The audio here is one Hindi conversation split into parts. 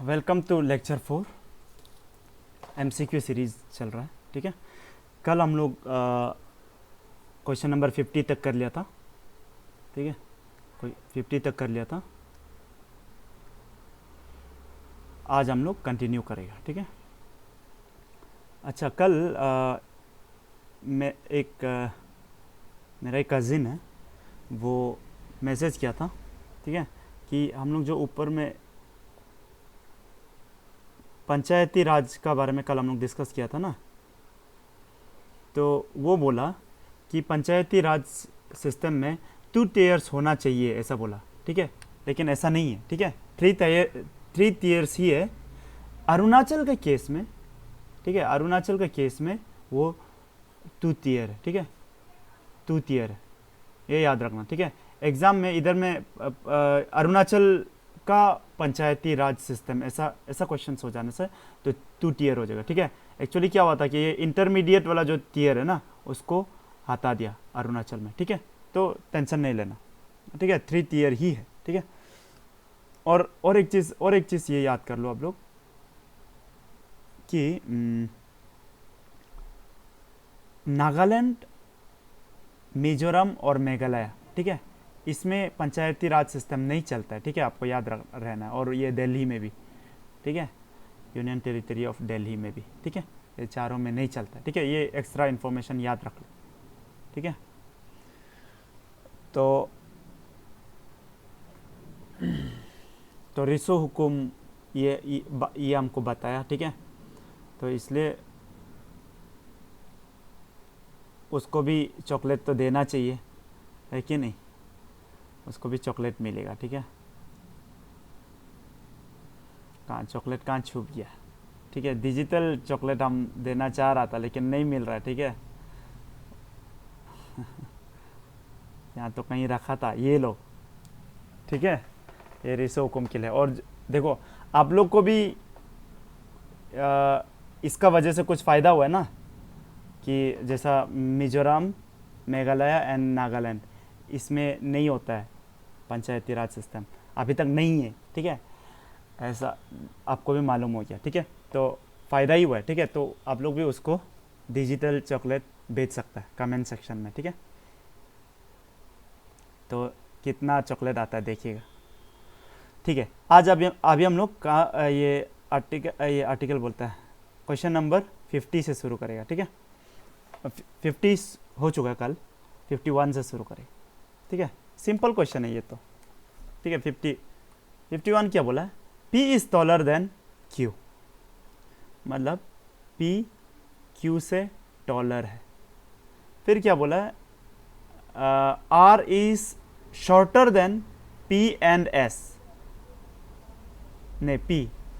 Welcome to lecture 4। MCQ series चल रहा है। ठीक है, कल हम लोग क्वेश्चन नंबर 50 तक कर लिया था। ठीक है, कोई 50 तक कर लिया था। आज हम लोग कंटिन्यू करेगा। ठीक है, अच्छा कल मेरा एक कज़िन है, वो मैसेज किया था। ठीक है, कि हम लोग जो ऊपर में पंचायती राज का बारे में कल हम लोग डिस्कस किया था ना, तो वो बोला कि पंचायती राज सिस्टम में 2 टीयर्स होना चाहिए, ऐसा बोला। ठीक है, लेकिन ऐसा नहीं है। ठीक है, 3 टीयर्स ही है अरुणाचल के केस में। ठीक है, अरुणाचल के केस में वो 2 टीयर है। ठीक है, 2 टीयर है, ये याद रखना। ठीक है, एग्जाम में इधर में अरुणाचल का पंचायती राज सिस्टम ऐसा क्वेश्चन हो जाने से तो 2 टीयर हो जाएगा। ठीक है, एक्चुअली क्या हुआ था कि ये इंटरमीडिएट वाला जो टीयर है ना, उसको हटा दिया अरुणाचल में। ठीक है, तो टेंशन नहीं लेना। ठीक है, 3 टीयर ही है। ठीक है, और एक चीज़ ये याद कर लो आप लोग कि नागालैंड, मिजोरम और मेघालय, ठीक है, इसमें पंचायती राज सिस्टम नहीं चलता है। ठीक है, आपको याद रहना है। और ये दिल्ली में भी, ठीक है, यूनियन टेरिटरी ऑफ दिल्ली में भी। ठीक है, ये चारों में नहीं चलता। ठीक है, ये एक्स्ट्रा इन्फॉर्मेशन याद रख लो। ठीक है, तो रिसो हुकुम ये हमको बताया। ठीक है, तो इसलिए उसको भी चॉकलेट तो देना चाहिए, है कि नहीं? उसको भी चॉकलेट मिलेगा। ठीक है, चॉकलेट कहाँ छुप गया? ठीक है, डिजिटल चॉकलेट हम देना चाह रहा था लेकिन नहीं मिल रहा है। ठीक है, यहाँ तो कहीं रखा था, ये लो। ठीक है, ये रिसो हुकुम के लिए। और देखो, आप लोग को भी इसका वजह से कुछ फ़ायदा हुआ है ना, कि जैसा मिजोरम, मेघालय एंड नागालैंड, इसमें नहीं होता है पंचायती राज सिस्टम, अभी तक नहीं है। ठीक है, ऐसा आपको भी मालूम हो गया। ठीक है, तो फ़ायदा ही हुआ है। ठीक है, तो आप लोग भी उसको डिजिटल चॉकलेट बेच सकता है कमेंट सेक्शन में। ठीक है, तो कितना चॉकलेट आता है देखिएगा। ठीक है, आज अभी हम लोग का ये आर्टिकल बोलता है, क्वेश्चन नंबर 50 से शुरू करेगा। ठीक है, 50 हो चुका है कल, 51 से शुरू करेगा। ठीक है, सिंपल क्वेश्चन है ये तो। ठीक है, 51 क्या बोला है? P is taller than Q, मतलब P Q से टॉलर है। फिर क्या बोला है? R is shorter than P and S, नहीं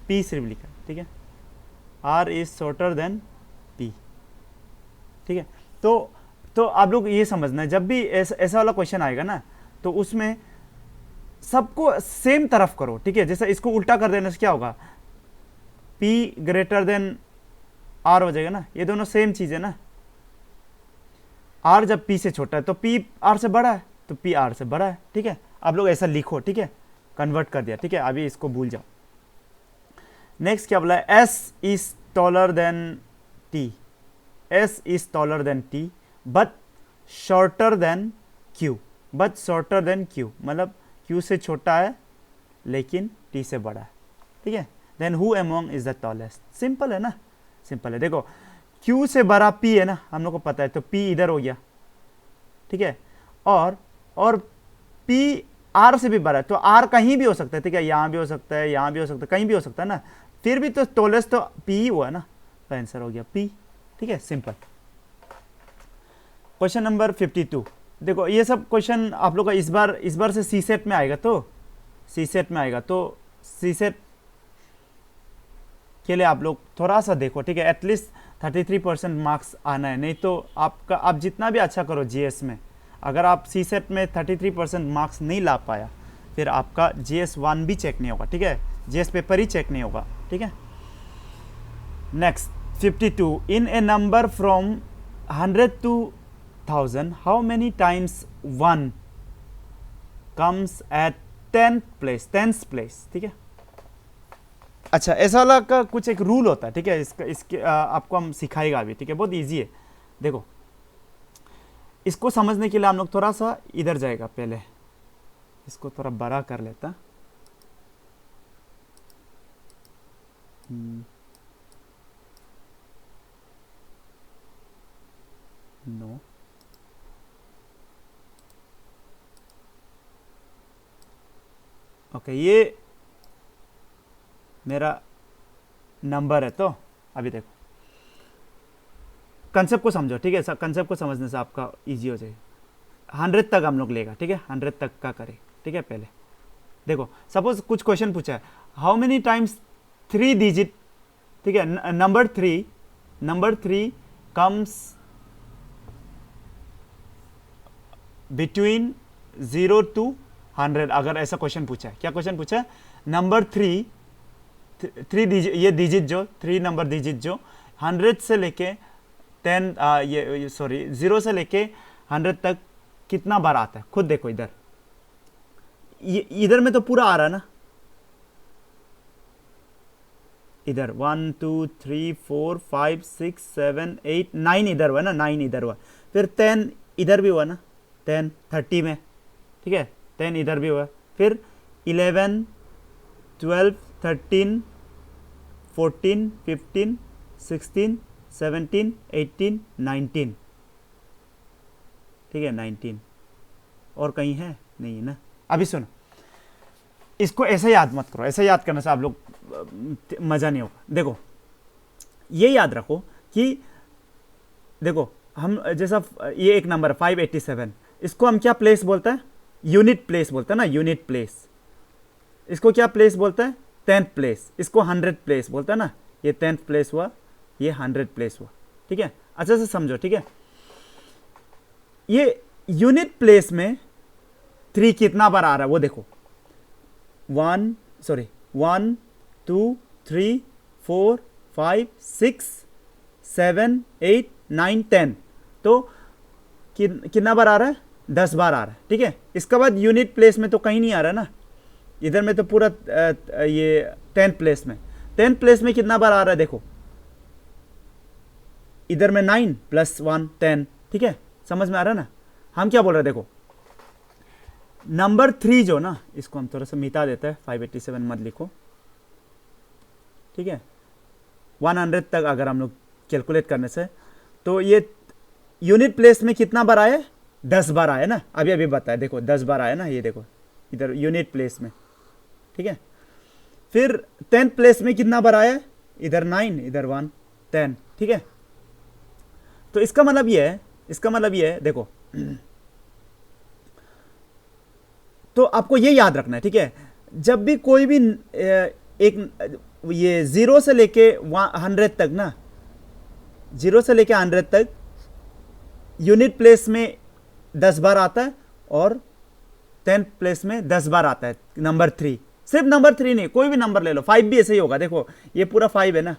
P सिर्फ लिखा। ठीक है, R is shorter than P। ठीक है, तो आप लोग ये समझना है, जब भी ऐसा वाला क्वेश्चन आएगा ना, तो उसमें सबको सेम तरफ करो। ठीक है, जैसे इसको उल्टा कर देने से क्या होगा? P ग्रेटर देन R हो जाएगा ना, ये दोनों सेम चीज है ना। R जब P से छोटा है तो P R से बड़ा है, तो P R से बड़ा है। ठीक है, आप लोग ऐसा लिखो। ठीक है, कन्वर्ट कर दिया। ठीक है, अभी इसको भूल जाओ। नेक्स्ट क्या बोला है? S is taller than T, S is taller than T but shorter than Q, but shorter than Q मतलब Q से छोटा है लेकिन T से बड़ा है। ठीक है, then who among is the tallest? Simple है ना, सिंपल है। देखो, Q से बड़ा P है ना, हम लोग को पता है, तो P इधर हो गया। ठीक है, और P R से भी बड़ा है, तो R कहीं भी हो सकता है। ठीक है, यहाँ भी हो सकता है, यहाँ भी हो सकता है, कहीं भी हो सकता है ना, फिर भी तो टॉलेस्ट तो P ही हुआ ना, तो आंसर हो गया P। ठीक है, सिंपल। Question number 52। देखो, ये सब क्वेश्चन आप लोग का इस बार से सी सेट में आएगा, तो सी सेट में आएगा, तो सी सेट के लिए आप लोग थोड़ा सा देखो। ठीक है, एटलीस्ट 33% मार्क्स आना है, नहीं तो आप जितना भी अच्छा करो जीएस में, अगर आप सी सेट में 33% मार्क्स नहीं ला पाया, फिर आपका जीएस 1 भी चेक नहीं होगा। ठीक है, जीएस पेपर ही चेक नहीं होगा। ठीक है, next 52। In A number from 100 to 1000, how many times 1 comes at 10th place? ठीक है, अच्छा ऐसा वाला का कुछ एक रूल होता है, ठीक है, इसका इसके आपको हम सिखाएगा अभी, ठीक है, बहुत इजी है। देखो इसको समझने के लिए हम लोग थोड़ा सा इधर जाएगा, पहले इसको थोड़ा बड़ा कर लेता। नो ओके, ये मेरा नंबर है। तो अभी देखो कंसेप्ट को समझो, ठीक है, कंसेप्ट को समझने से आपका इजी हो जाएगा। 100 तक हम लोग लेगा, ठीक है, 100 तक का करें, ठीक है। पहले देखो सपोज कुछ क्वेश्चन पूछा है, हाउ मेनी टाइम्स 3 डिजिट, ठीक है, नंबर 3 कम्स बिटवीन 0 to 100, अगर ऐसा क्वेश्चन पूछा है। क्या क्वेश्चन पूछा है? नंबर 3 डिजिट, ये डिजिट जो 3 नंबर डिजिट जो 100 से लेके 10 ये सॉरी 0 से लेके 100 तक कितना बार आता है, खुद देखो इधर, इधर में तो पूरा आ रहा है ना, इधर 1 2 3 4 5 6 7 8 9 इधर हुआ ना, 9 इधर हुआ, फिर 10 इधर भी हुआ ना, 10 30 में, ठीक है, 10 इधर भी हुआ, फिर 11 12 13 14 15 16 17 18 19, ठीक है, 19 और कहीं है नहीं है ना। अभी सुनो, इसको ऐसे याद मत करो, ऐसे याद करने से आप लोग मजा नहीं होगा। देखो ये याद रखो कि देखो हम जैसा ये एक नंबर 587, इसको हम क्या प्लेस बोलता है? यूनिट प्लेस बोलता है ना, यूनिट प्लेस। इसको क्या प्लेस बोलता है? 10th place. इसको 100 प्लेस बोलता है ना, ये 10th प्लेस हुआ, ये 100 प्लेस हुआ, ठीक है, अच्छे से समझो, ठीक है। ये यूनिट प्लेस में 3 कितना बार आ रहा है वो देखो, 1 2 3 4 5 6 7 8 9 10, तो कितना बार आ रहा है? 10 बार आ रहा है, ठीक है। इसके बाद यूनिट प्लेस में तो कहीं नहीं आ रहा ना, इधर में तो पूरा ये 10th प्लेस में, 10th प्लेस में कितना बार आ रहा है देखो, इधर में 9 + 1 10, ठीक है, समझ में आ रहा है ना। हम क्या बोल रहे हैं देखो, नंबर 3 जो ना, इसको हम थोड़ा सा मिटा देते हैं, 587 मत लिखो, ठीक है। 100 तक अगर हम लोग कैलकुलेट करने से, तो ये यूनिट प्लेस में कितना बार आया? 10 बार आया ना, अभी अभी बताया, देखो 10 बार आया ना, ये देखो इधर यूनिट प्लेस में, ठीक है। फिर 10th प्लेस में कितना बार आया? इधर 9 इधर 1 10, ठीक है। तो इसका मतलब ये है, देखो तो आपको ये याद रखना है, ठीक है, जब भी कोई भी एक ये 0 से लेके 100 तक ना, 0 से लेके 100 तक यूनिट प्लेस में 10 बार आता है, और 10th प्लेस में 10 बार आता है नंबर 3। सिर्फ नंबर 3 नहीं, कोई भी नंबर ले लो, 5 भी ऐसे ही होगा, देखो ये पूरा 5 है ना,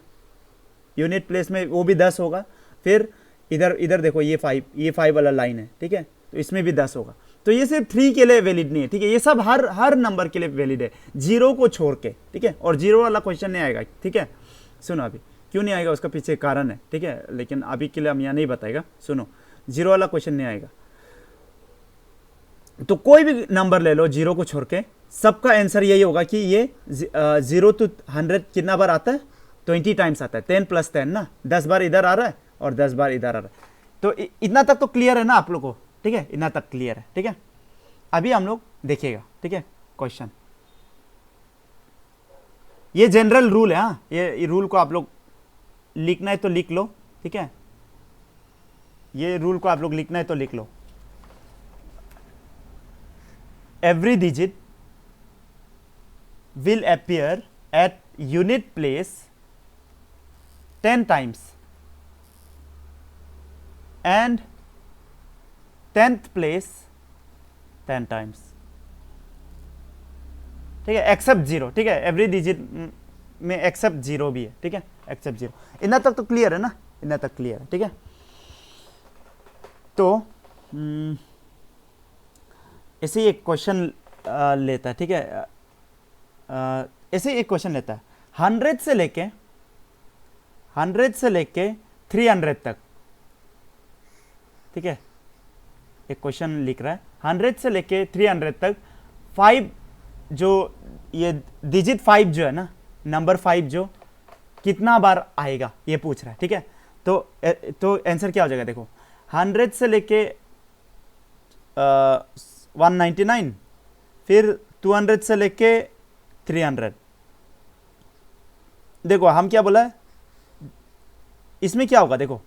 यूनिट प्लेस में वो भी 10 होगा, फिर इधर देखो ये 5 वाला लाइन है, ठीक है, तो इसमें भी 10 होगा। तो ये सिर्फ 3 के लिए वैलिड नहीं है, ठीक है, ये सब हर नंबर के लिए वैलिड है, 0 को छोड़ के, ठीक है। और 0 वाला क्वेश्चन नहीं आएगा, ठीक है। सुनो अभी क्यों नहीं आएगा, उसका पीछे कारण है, ठीक है, लेकिन अभी के लिए हम यहाँ नहीं बताएगा। सुनो, 0 वाला क्वेश्चन नहीं आएगा, तो कोई भी नंबर ले लो 0 को छोड़ के, सबका आंसर यही होगा कि ये 0 to 100 कितना बार आता है? 20 टाइम्स आता है, 10 + 10 ना, 10 बार इधर आ रहा है और 10 बार इधर आ रहा है। तो इतना तक तो क्लियर है ना आप लोग को, ठीक है, इतना तक क्लियर है, ठीक है। अभी हम लोग देखिएगा, ठीक है, क्वेश्चन, ये जनरल रूल है, हाँ, ये रूल को आप लोग लिखना है तो लिख लो, ठीक है, ये रूल को आप लोग लिखना है तो लिख लो। Every digit will appear at unit place 10 times and 10th place 10 times, ठीक है, एक्सेप्ट 0, ठीक है, एवरी डिजिट में एक्सेप्ट 0 भी है, ठीक है, एक्सेप्ट 0। इतना तक तो क्लियर है ना, इतना तक क्लियर है, ठीक है। तो ऐसे ही एक क्वेश्चन लेता है, ठीक है, ऐसे ही एक क्वेश्चन लेता है, 100 से लेके 300 तक, ठीक है, एक क्वेश्चन लिख रहा है 100 से लेके 300 तक 5 जो ये डिजिट 5 जो है ना, नंबर 5 जो कितना बार आएगा ये पूछ रहा है, ठीक है। तो आंसर क्या हो जाएगा, देखो 100 से लेके 199, फिर 200 से लेके 300। देखो हम क्या बोला है, इसमें क्या होगा, देखो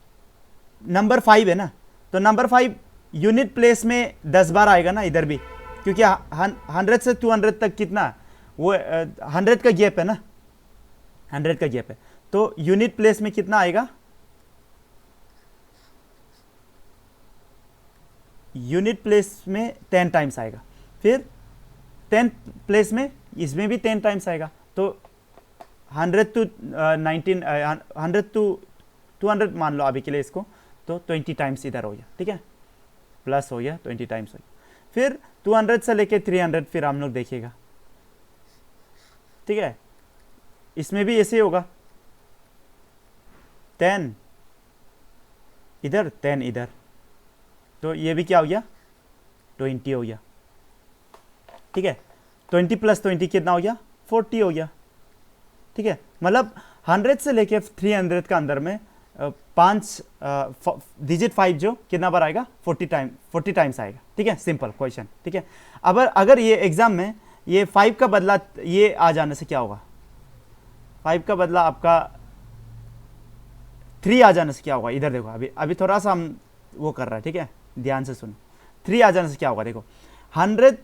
नंबर 5 है ना, तो नंबर 5 यूनिट प्लेस में 10 बार आएगा ना इधर भी, क्योंकि 100 से 200 तक कितना वो 100 का गैप है ना, 100 का गैप है, तो यूनिट प्लेस में कितना आएगा, यूनिट प्लेस में 10 टाइम्स आएगा, फिर 10 प्लेस में इसमें भी 10 टाइम्स आएगा, तो 100 to 19 100 to 200 मान लो अभी के लिए इसको, तो 20 टाइम्स इधर हो गया, ठीक है, प्लस हो गया 20 टाइम्स हो गया। फिर 200 से लेके 300 फिर हम लोग देखिएगा, ठीक है, इसमें भी ऐसे ही होगा, 10 इधर 10 इधर, तो ये भी क्या हो गया 20 हो गया, ठीक है। 20 प्लस 20 कितना हो गया 40 हो गया, ठीक है। मतलब 100 से लेके 300 का अंदर में 5 डिजिट 5 जो कितना बार आएगा 40 टाइम्स आएगा, ठीक है, सिंपल क्वेश्चन, ठीक है। अगर ये एग्जाम में ये 5 का बदला ये आ जाने से क्या होगा, 5 का बदला आपका 3 आ जाने से क्या होगा, इधर देखो अभी थोड़ा सा हम वो कर रहा है, ठीक है, ध्यान से सुनो। 3 आ जाने से क्या होगा, देखो 100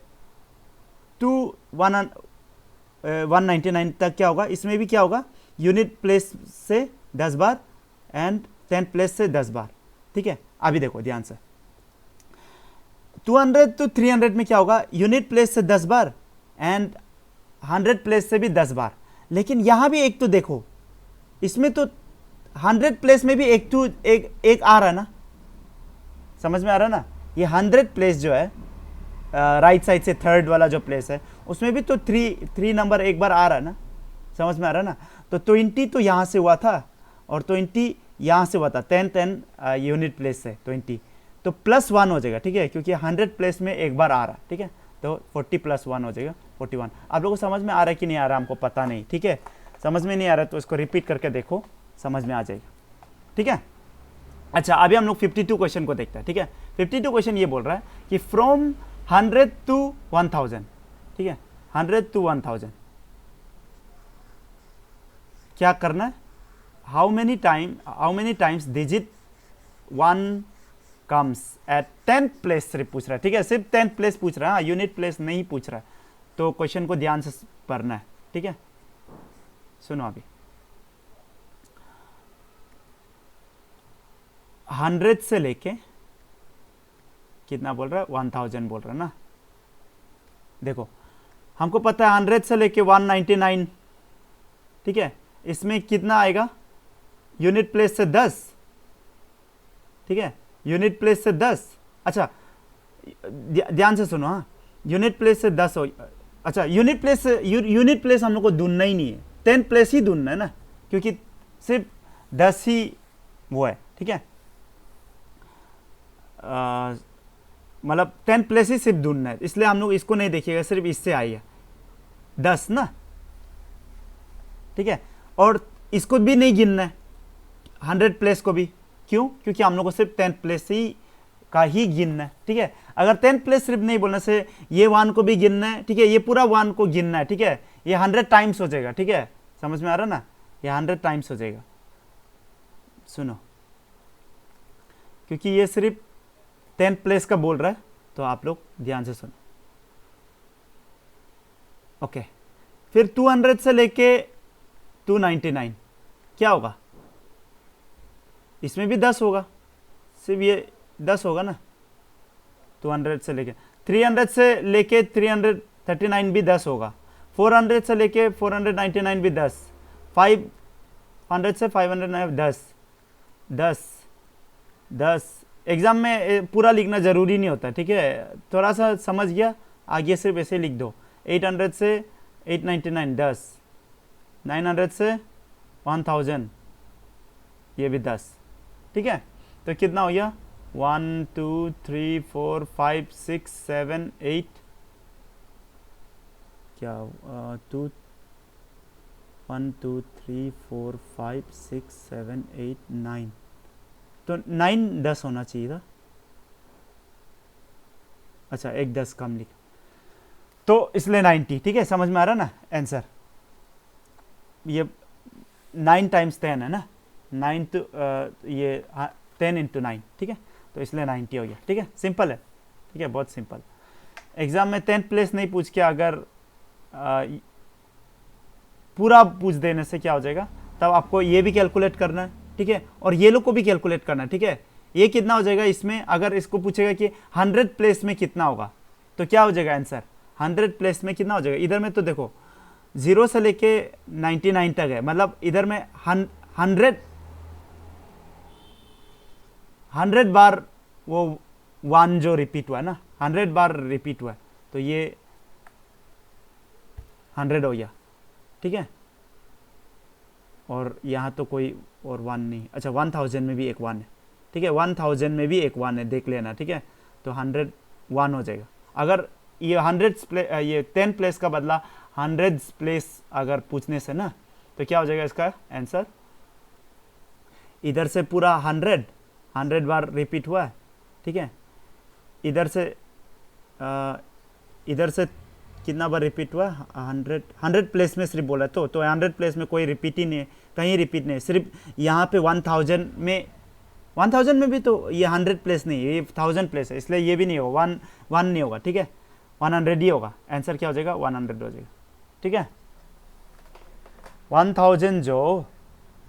to 199 तक क्या होगा, इसमें भी क्या होगा, यूनिट प्लेस से 10 बार एंड 10 प्लेस से 10 बार, ठीक है। अभी देखो ध्यान से 200 to 300 में क्या होगा, यूनिट प्लेस से 10 बार एंड 100 प्लेस से भी 10 बार, लेकिन यहां भी एक तो देखो, इसमें तो 100 प्लेस में भी एक आ रहा है ना, समझ में आ रहा है ना, ये 100 प्लेस जो है राइट साइड से थर्ड वाला जो प्लेस है उसमें भी तो 3 नंबर एक बार आ रहा है ना, समझ में आ रहा है ना। तो 20 तो यहाँ से हुआ था और 20 यहाँ से हुआ था, 10 यूनिट प्लेस से 20, तो +1 हो जाएगा, ठीक है, क्योंकि 100 प्लेस में एक बार आ रहा है, ठीक है, तो 40 + 1 हो जाएगा 41। आप लोगों को समझ में आ रहा है कि नहीं आ रहा, हमको पता नहीं, ठीक है, समझ में नहीं आ रहा तो इसको रिपीट करके देखो, समझ में आ जाएगा, ठीक है। अच्छा अभी हम लोग 52 क्वेश्चन को देखते हैं, ठीक है। 52 क्वेश्चन ये बोल रहा है कि फ्रॉम 100 to 1000, ठीक है, 100 to 1000 क्या करना है, how many times digit 1 comes at 10th place सिर्फ पूछ रहा है, ठीक है, सिर्फ 10th प्लेस पूछ रहा है, यूनिट प्लेस नहीं पूछ रहा है, तो क्वेश्चन को ध्यान से पढ़ना है, ठीक है। सुनो अभी 100 से लेके कितना बोल रहा है 1000 बोल रहा है ना, देखो हमको पता है 100 से लेके 199, ठीक है, इसमें कितना आएगा, यूनिट प्लेस से 10, ठीक है, यूनिट प्लेस से 10, अच्छा ध्यान से सुनो, हाँ यूनिट प्लेस से 10 हो, अच्छा यूनिट प्लेस हम लोग को ढूंढना ही नहीं है, 10 प्लेस ही ढूंढना है ना, क्योंकि सिर्फ 10 ही वो है, ठीक है, मतलब 10 प्लेस ही सिर्फ ढूंढना है, इसलिए हम लोग इसको नहीं देखिएगा, सिर्फ इससे आई है 10 ना, ठीक है, और इसको भी नहीं गिनना है 100 प्लेस को भी, क्यों, क्योंकि हम लोग को सिर्फ 10 प्लेस ही का ही गिनना है, ठीक है। अगर 10 प्लेस सिर्फ नहीं बोलने से ये 1 को भी गिनना है, ठीक है, ये पूरा 1 को गिनना है, ठीक है, ये 100 टाइम्स हो जाएगा, ठीक है, समझ में आ रहा ना, ये 100 टाइम्स हो जाएगा, सुनो, क्योंकि ये सिर्फ 10 प्लेस का बोल रहा है, तो आप लोग ध्यान से सुनो, ओके। फिर 200 से लेके 299 क्या होगा, इसमें भी 10 होगा, सिर्फ ये 10 होगा ना, 200 से लेके 339 भी 10 होगा, 400 से लेके 499 भी 10, 500 से 509 10 एग्जाम में पूरा लिखना जरूरी नहीं होता, ठीक है, थोड़ा सा समझ गया आगे सिर्फ ऐसे लिख दो, 800 से 899 10 900 से 1000, ये भी 10, ठीक है। तो कितना हो गया 1 2 3 4 5 6 7 8, क्या 2 1 2 3 4 5 6 7 8 9, तो 9 10 होना चाहिए था। अच्छा एक 10 कम लिखा, तो इसलिए 90, ठीक है। समझ में आ रहा ना आंसर, ये 9 टाइम्स 10 है ना, 9 तो ये 10 इंटू 9, ठीक है। तो इसलिए 90 हो गया, ठीक है। सिंपल है, ठीक है, बहुत सिंपल। एग्जाम में 10th प्लेस नहीं पूछ के अगर पूरा पूछ देने से क्या हो जाएगा, तब आपको ये भी कैलकुलेट करना है, ठीक है, और ये लोग को भी कैलकुलेट करना है, ठीक है। ये कितना हो जाएगा इसमें, अगर इसको पूछेगा कि 100 प्लेस में कितना होगा, तो क्या हो जाएगा आंसर, 100 प्लेस में कितना हो जाएगा। इधर में तो देखो 0 से लेके 99 तक है, मतलब इधर में 100 बार वो 1 जो रिपीट हुआ है ना, 100 बार रिपीट हुआ है, तो ये 100 हो गया, ठीक है। और यहाँ तो कोई और 1 नहीं, अच्छा 1000 में भी एक 1 है, ठीक है, 1000 में भी एक 1 है, देख लेना, ठीक है। तो 101 हो जाएगा। अगर ये 10 प्लेस का बदला 100 प्लेस अगर पूछने से ना, तो क्या हो जाएगा इसका आंसर, इधर से पूरा 100 बार रिपीट हुआ है, ठीक है। इधर से कितना बार रिपीट हुआ, 100 प्लेस में सिर्फ बोला, तो 100 प्लेस में कोई रिपीट ही नहीं है, कहीं रिपीट नहीं, सिर्फ यहाँ पे 1000 में भी तो ये 100 प्लेस नहीं है, ये 1000 प्लेस है, इसलिए ये भी नहीं होगा, 1 नहीं होगा, ठीक है, 100 ही होगा। आंसर क्या हो जाएगा 100 हो जाएगा, ठीक है। 1000 जो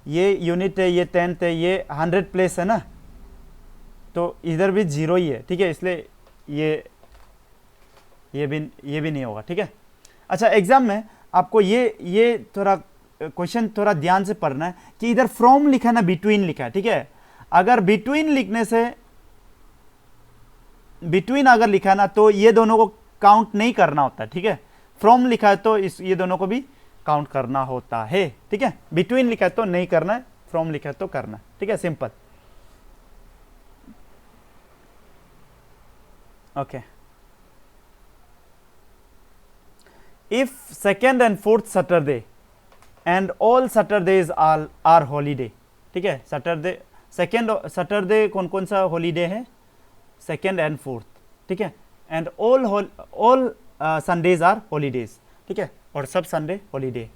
ये यूनिट है, ये 10th है, ये 100 प्लेस है ना, तो इधर भी 0 ही है, ठीक है, इसलिए ये भी नहीं होगा, ठीक है। अच्छा एग्जाम में आपको ये थोड़ा क्वेश्चन थोड़ा ध्यान से पढ़ना है कि इधर फ्रॉम लिखा है ना, बिटवीन लिखा है, ठीक है। अगर बिटवीन लिखने से, बिटवीन अगर लिखा है ना, तो ये दोनों को काउंट नहीं करना होता, ठीक है। फ्रॉम लिखा है तो ये दोनों को भी काउंट करना होता है, ठीक है। बिटवीन लिखा है तो नहीं करना है, फ्रॉम लिखा है तो करना है, ठीक है, simple. Okay, if second and fourth Saturday and all Saturdays are holiday, ठीक है। सेकेंड सैटरडे कौन कौन सा हॉलीडे है, सेकेंड एंड फोर्थ, ठीक है। And all Sundays are holidays, ठीक है, और सब Sunday holiday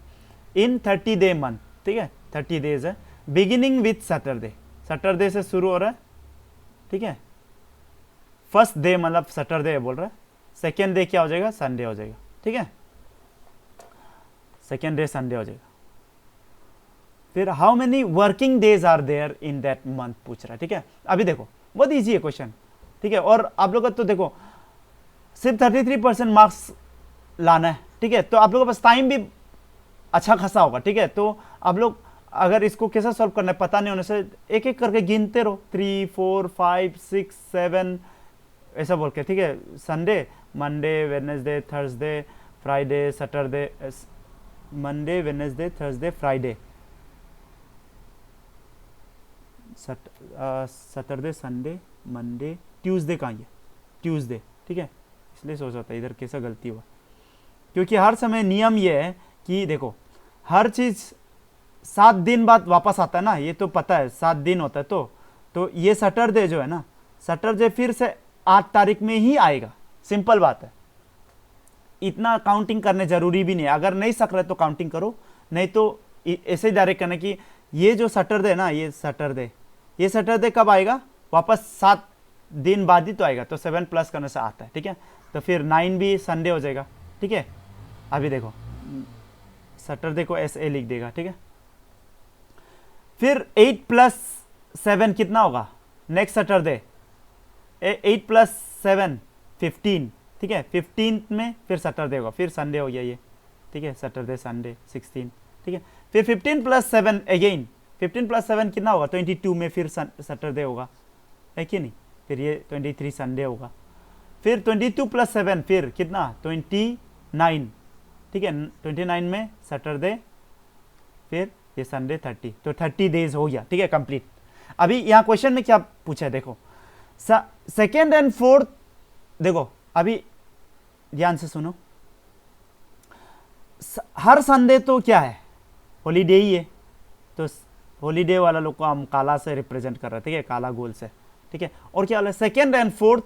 in 30 day month, ठीक है, 30 डेज है। बिगिनिंग विथ सैटरडे, सैटरडे से शुरू हो रहा है, ठीक है। फर्स्ट डे मतलब सैटरडे बोल रहा है, सेकेंड डे क्या हो जाएगा, संडे हो जाएगा, ठीक है, सेकेंड डे संडे हो जाएगा। फिर how many working days are there in that month पूछ रहा है, ठीक है। अभी देखो बहुत इजी है क्वेश्चन, ठीक है, और आप लोग का तो देखो सिर्फ 33% मार्क्स लाना है, ठीक है, तो आप लोगों के पास टाइम भी अच्छा खासा होगा, ठीक है। तो आप लोग अगर इसको कैसे सॉल्व करना है पता नहीं होने से एक एक करके गिनते रहो, 3 4 5 6 7 ऐसा बोल के, ठीक है। Sunday, Monday, Wednesday, Thursday, Friday, Saturday, Monday, Wednesday, Thursday, Friday, Saturday, Sunday, Monday, Tuesday कहाँ है, ट्यूसडे, ठीक है। इसलिए सोच रहा था इधर कैसा गलती हुआ, क्योंकि हर समय नियम ये है कि देखो हर चीज 7 दिन बाद वापस आता है ना, ये तो पता है 7 दिन होता है, तो ये सैटरडे जो है ना, सैटरडे फिर से 8 तारीख में ही आएगा, सिंपल बात है। इतना काउंटिंग करने जरूरी भी नहीं है, अगर नहीं सक रहे तो काउंटिंग करो, नहीं तो ऐसे ही डायरेक्ट करना कि ये जो सैटरडे है ना, ये सैटरडे कब आएगा, वापस 7 दिन बाद ही तो आएगा, तो 7 प्लस करने से आता है, ठीक है। तो फिर 9 भी संडे हो जाएगा, ठीक है। अभी देखो सैटरडे को ऐसे लिख देगा, ठीक है। फिर 8 प्लस 7 कितना होगा नेक्स्ट सैटरडे, 8 प्लस 7 15, ठीक है। 15 में फिर सैटरडे होगा, फिर संडे हो गया ये, ठीक है, सैटरडे संडे 16, ठीक है। फिर 15 प्लस 7 अगेन, 15 प्लस 7 कितना होगा 22 में फिर सैटरडे होगा, है कि नहीं। फिर ये 23 संडे होगा, फिर 22 प्लस 7 फिर कितना 29, ठीक है, 29 में सैटरडे फिर ये संडे 30, तो 30 डेज हो गया, ठीक है, कंप्लीट। अभी यहाँ क्वेश्चन में क्या पूछा है देखो, सेकेंड एंड फोर्थ, देखो अभी ध्यान से सुनो, हर संडे तो क्या है, हॉलीडे ही है, तो हॉलीडे वाला लोग को हम काला से रिप्रेजेंट कर रहे हैं, ठीक है, काला गोल से, ठीक है। और क्या वाला सेकेंड एंड फोर्थ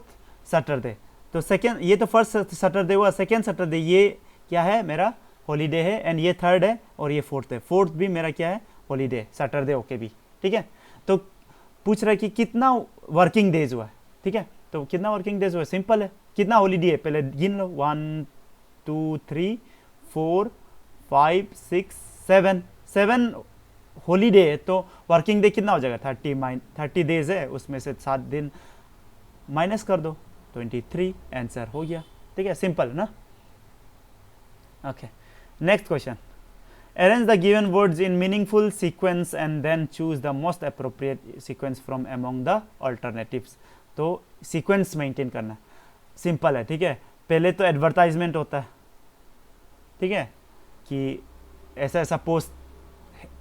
सैटरडे, तो सेकेंड, ये तो फर्स्ट सैटरडे हुआ, सेकेंड सैटरडे ये क्या है मेरा हॉलीडे है, एंड ये थर्ड है और ये फोर्थ है, फोर्थ भी मेरा क्या है हॉलीडे, सैटरडे ओके भी, ठीक है। तो पूछ रहा है कि कितना वर्किंग डेज हुआ है, ठीक है, तो कितना वर्किंग डेज हुआ है, सिंपल है, कितना हॉलीडे है पहले गिन लो, 1 2 3 4 5 6 7, 7 हॉलीडे है, तो वर्किंग डे कितना हो जाएगा, 30 डेज है, उसमें से 7 दिन माइनस कर दो, 23, आंसर हो गया, ठीक है, सिंपल ना। Okay, next question, arrange the given words in meaningful sequence and then choose the most appropriate sequence from among the alternatives। तो सीक्वेंस मेंटेन करना सिंपल है, ठीक है। पहले तो एडवर्टाइजमेंट होता है, ठीक है, कि ऐसा ऐसा पोस्ट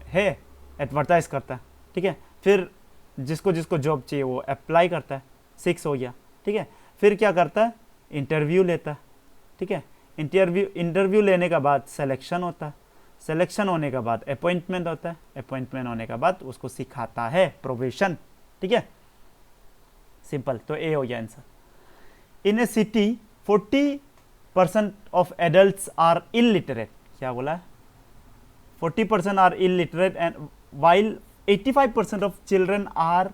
है, एडवर्टाइज करता है, ठीक है। फिर जिसको जिसको जॉब चाहिए वो अप्लाई करता है, 6 हो गया, ठीक है। फिर क्या करता है, इंटरव्यू लेता है, ठीक है। इंटरव्यू लेने का बाद सिलेक्शन होता है, सिलेक्शन होने के बाद अपॉइंटमेंट होता है, अपॉइंटमेंट होने के बाद उसको सिखाता है, प्रोबेशन, ठीक है, सिंपल। तो ए हो गया answer. In a city 40% of adults are illiterate, क्या बोला है, 40% are illiterate and while 85% of children are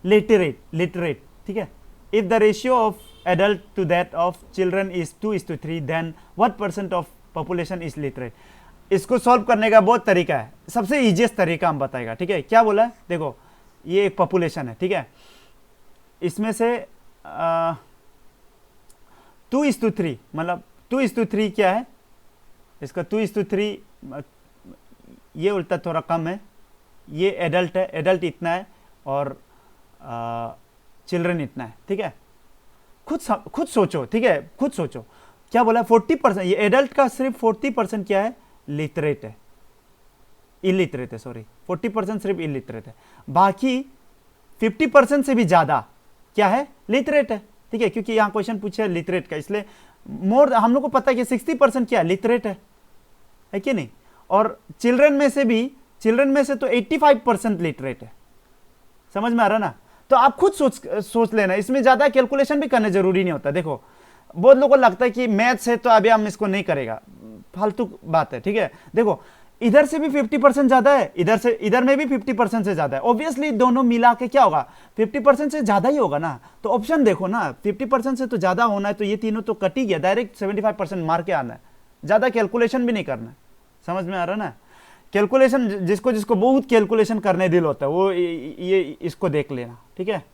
literate, ठीक है। If the ratio of adult to that of children is 2:3, then what percent of population is literate. इसको सॉल्व करने का बहुत तरीका है, सबसे इजीएस्ट तरीका हम बताएगा, ठीक है। क्या बोला है, देखो ये एक पॉपुलेशन है, ठीक है, इसमें से 2:3, मतलब 2:3 क्या है, इसका 2:3, ये उल्टा थोड़ा कम है, ये एडल्ट है, एडल्ट इतना है और चिल्ड्रन इतना है, ठीक है। खुद सोचो, ठीक है, खुद सोचो क्या बोला, 40%, ये एडल्ट का सिर्फ 40% क्या है, लिटरेट है, इलिटरेट है, सॉरी 40% सिर्फ इलिटरेट है, बाकी 50% से भी ज्यादा क्या है, लिटरेट है, ठीक है। क्योंकि यहां क्वेश्चन पूछा है लिटरेट का, इसलिए मोर, हम लोग को पता है कि 60% क्या है, लिटरेट है कि नहीं। और चिल्ड्रन में से तो 85% लिटरेट है, समझ में आ रहा ना। तो आप खुद सोच लेना, इसमें ज्यादा कैलकुलेशन भी करने जरूरी नहीं होता। देखो बहुत लोगों को लगता है कि मैथ्स है तो अभी हम इसको नहीं करेगा, फालतू बात है, ठीक है। देखो इधर से भी 50% ज्यादा है, इधर में भी 50% से ज्यादा है, ऑब्वियसली दोनों मिला के क्या होगा, 50% से ज्यादा ही होगा ना। तो ऑप्शन देखो ना, 50% से तो ज्यादा होना है, तो ये तीनों तो कट ही गया, डायरेक्ट 75% मार के आना है, ज्यादा कैलकुलेशन भी नहीं करना है, समझ में आ रहा ना। कैलकुलेशन जिसको जिसको बहुत कैलकुलेशन करने दिल होता है वो ये इसको देख लेना, ठीक है,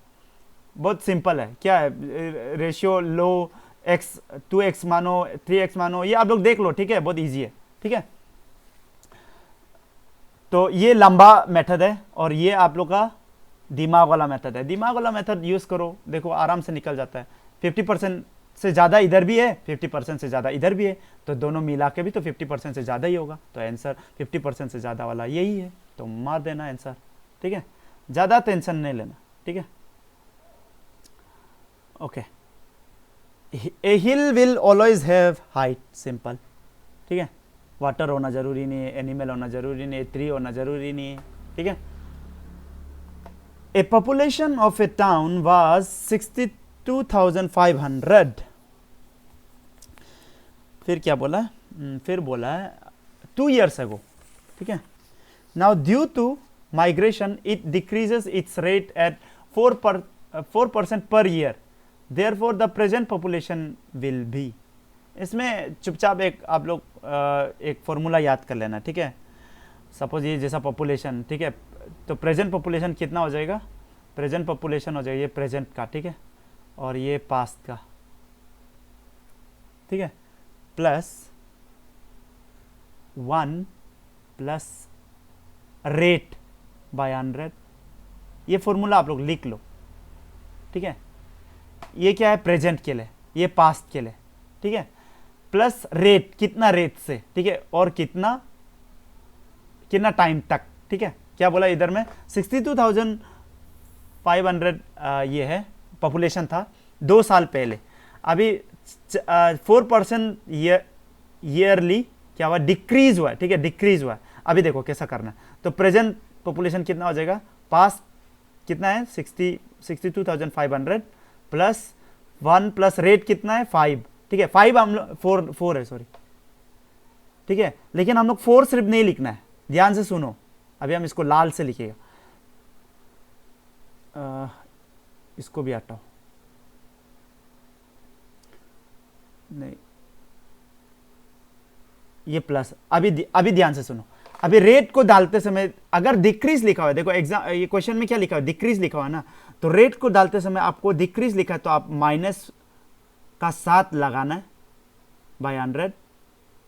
बहुत सिंपल है। क्या है, रेशियो लो, x 2x मानो, 3x मानो, ये आप लोग देख लो, ठीक है, बहुत इजी है, ठीक है। तो ये लंबा मेथड है और ये आप लोग का दिमाग वाला मेथड है, दिमाग वाला मेथड यूज करो, देखो आराम से निकल जाता है। 50% से ज्यादा इधर भी है, 50% से ज्यादा इधर भी है, तो दोनों मिला के भी तो 50% से ज्यादा ही होगा, तो आंसर 50% से ज्यादा वाला यही है, तो मार देना आंसर, ठीक है, ज्यादा टेंशन नहीं लेना, ठीक है। Okay, A hill will always have height, simple, ठीक है, वाटर होना जरूरी नहीं है, एनिमल होना जरूरी नहीं है, ट्री होना जरूरी नहीं है, ठीक है। ए population of A town was 62,500, फिर क्या बोला, फिर बोला है 2 years ago, ठीक है। Now due to migration it decreases its rate at 4% per year, therefore the present population will be. इसमें चुपचाप एक आप लोग एक फॉर्मूला याद कर लेना, ठीक है। सपोज ये जैसा पॉपुलेशन, ठीक है, तो प्रेजेंट पॉपुलेशन कितना हो जाएगा, प्रेजेंट पॉपुलेशन हो जाएगा ये प्रेजेंट का, ठीक है, और ये पास्ट का, ठीक है, प्लस 1 प्लस रेट बाय 100, ये फॉर्मूला आप लोग लिख लो, ठीक है। ये क्या है, प्रेजेंट के लिए, ये पास्ट के लिए, ठीक है, प्लस रेट, कितना रेट से, ठीक है, और कितना कितना टाइम तक, ठीक है। क्या बोला इधर में 62,500 ये है पॉपुलेशन था 2 साल पहले। अभी 4% ईयरली क्या हुआ, डिक्रीज हुआ, ठीक है, डिक्रीज हुआ। अभी देखो कैसा करना है। तो प्रेजेंट पॉपुलेशन कितना हो जाएगा, पास कितना है 62,500 प्लस 1 प्लस रेट कितना है 5, ठीक है। 5 हम लोग 4 है, सॉरी, ठीक है। लेकिन हम लोग 4 सिर्फ नहीं लिखना है, ध्यान से सुनो। अभी हम इसको लाल से लिखेगा, इसको भी हटाओ, नहीं ये प्लस। अभी ध्यान से सुनो। अभी रेट को डालते समय अगर डिक्रीज लिखा हुआ है, देखो एग्जाम ये क्वेश्चन में क्या लिखा हुआ है, डिक्रीज लिखा हुआ है ना, तो रेट को डालते समय आपको डिक्रीज लिखा है तो आप माइनस का 7 लगाना है बाय 100,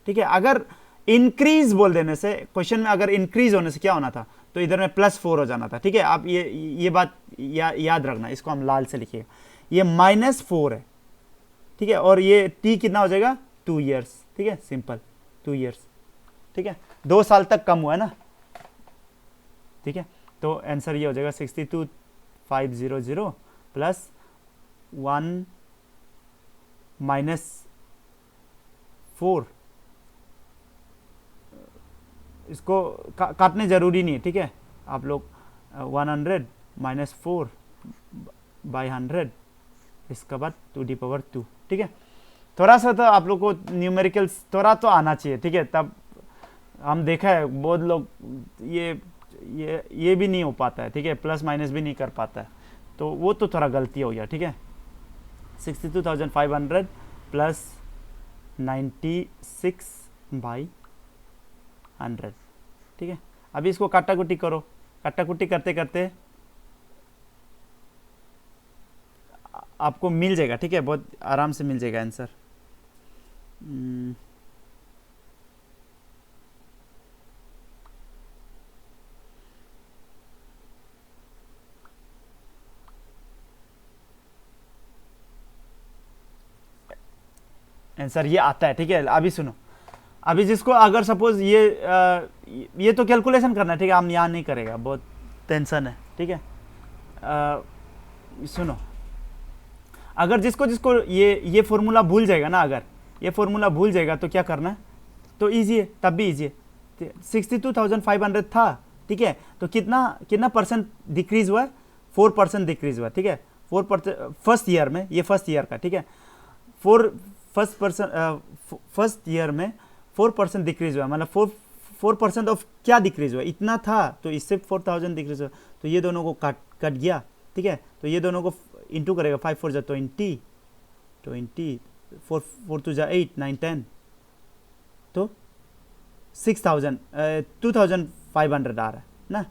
ठीक है। अगर इंक्रीज बोल देने से, क्वेश्चन में अगर इंक्रीज होने से क्या होना था, तो इधर में +4 हो जाना था, ठीक है। आप ये बात याद रखना, इसको हम लाल से लिखिएगा। ये -4 है, ठीक है। और ये t कितना हो जाएगा 2 ईयर्स, ठीक है, सिंपल 2 ईयर्स, ठीक है। 2 साल तक कम हुआ है ना, ठीक है। तो आंसर ये हो जाएगा 62,500 प्लस 1 -4। इसको काटने जरूरी नहीं है, ठीक है। आप लोग 100 -4 बाई 100, इसके बाद 2^2, ठीक है। थोड़ा सा तो आप लोग को न्यूमेरिकल्स थोड़ा तो आना चाहिए, ठीक है। तब हम देखा है बहुत लोग ये भी नहीं हो पाता है, ठीक है, प्लस माइनस भी नहीं कर पाता है, तो वो तो थोड़ा गलती हो गया, ठीक है। 62,500 प्लस 96 बाई 100, ठीक है। अभी इसको काटा कुटी करो, काटा कुटी करते करते आपको मिल जाएगा, ठीक है, बहुत आराम से मिल जाएगा आंसर। आंसर ये आता है, ठीक है। अभी सुनो, अभी जिसको अगर सपोज ये तो कैलकुलेशन करना है, ठीक है, हम यहाँ नहीं करेगा, बहुत टेंशन है, ठीक है। सुनो, अगर जिसको ये फॉर्मूला भूल जाएगा ना, अगर ये फॉर्मूला भूल जाएगा तो क्या करना है, तो इजी है, तब भी इजी है। 62,500 था, ठीक है, तो कितना परसेंट डिक्रीज हुआ है, 4% डिक्रीज हुआ, ठीक है। 4% फर्स्ट ईयर में, ये फर्स्ट ईयर का, ठीक है। फर्स्ट ईयर में 4% डिक्रीज हुआ, मतलब 4% ऑफ क्या डिक्रीज हुआ, इतना था, तो इससे 4,000 डिक्रीज हुआ, तो ये दोनों को कट गया, ठीक है। तो ये दोनों को इंटू करेगा, 5 4 जा 20, 4 2 जा 8 9 10, तो 2,500 आ रहा है ना,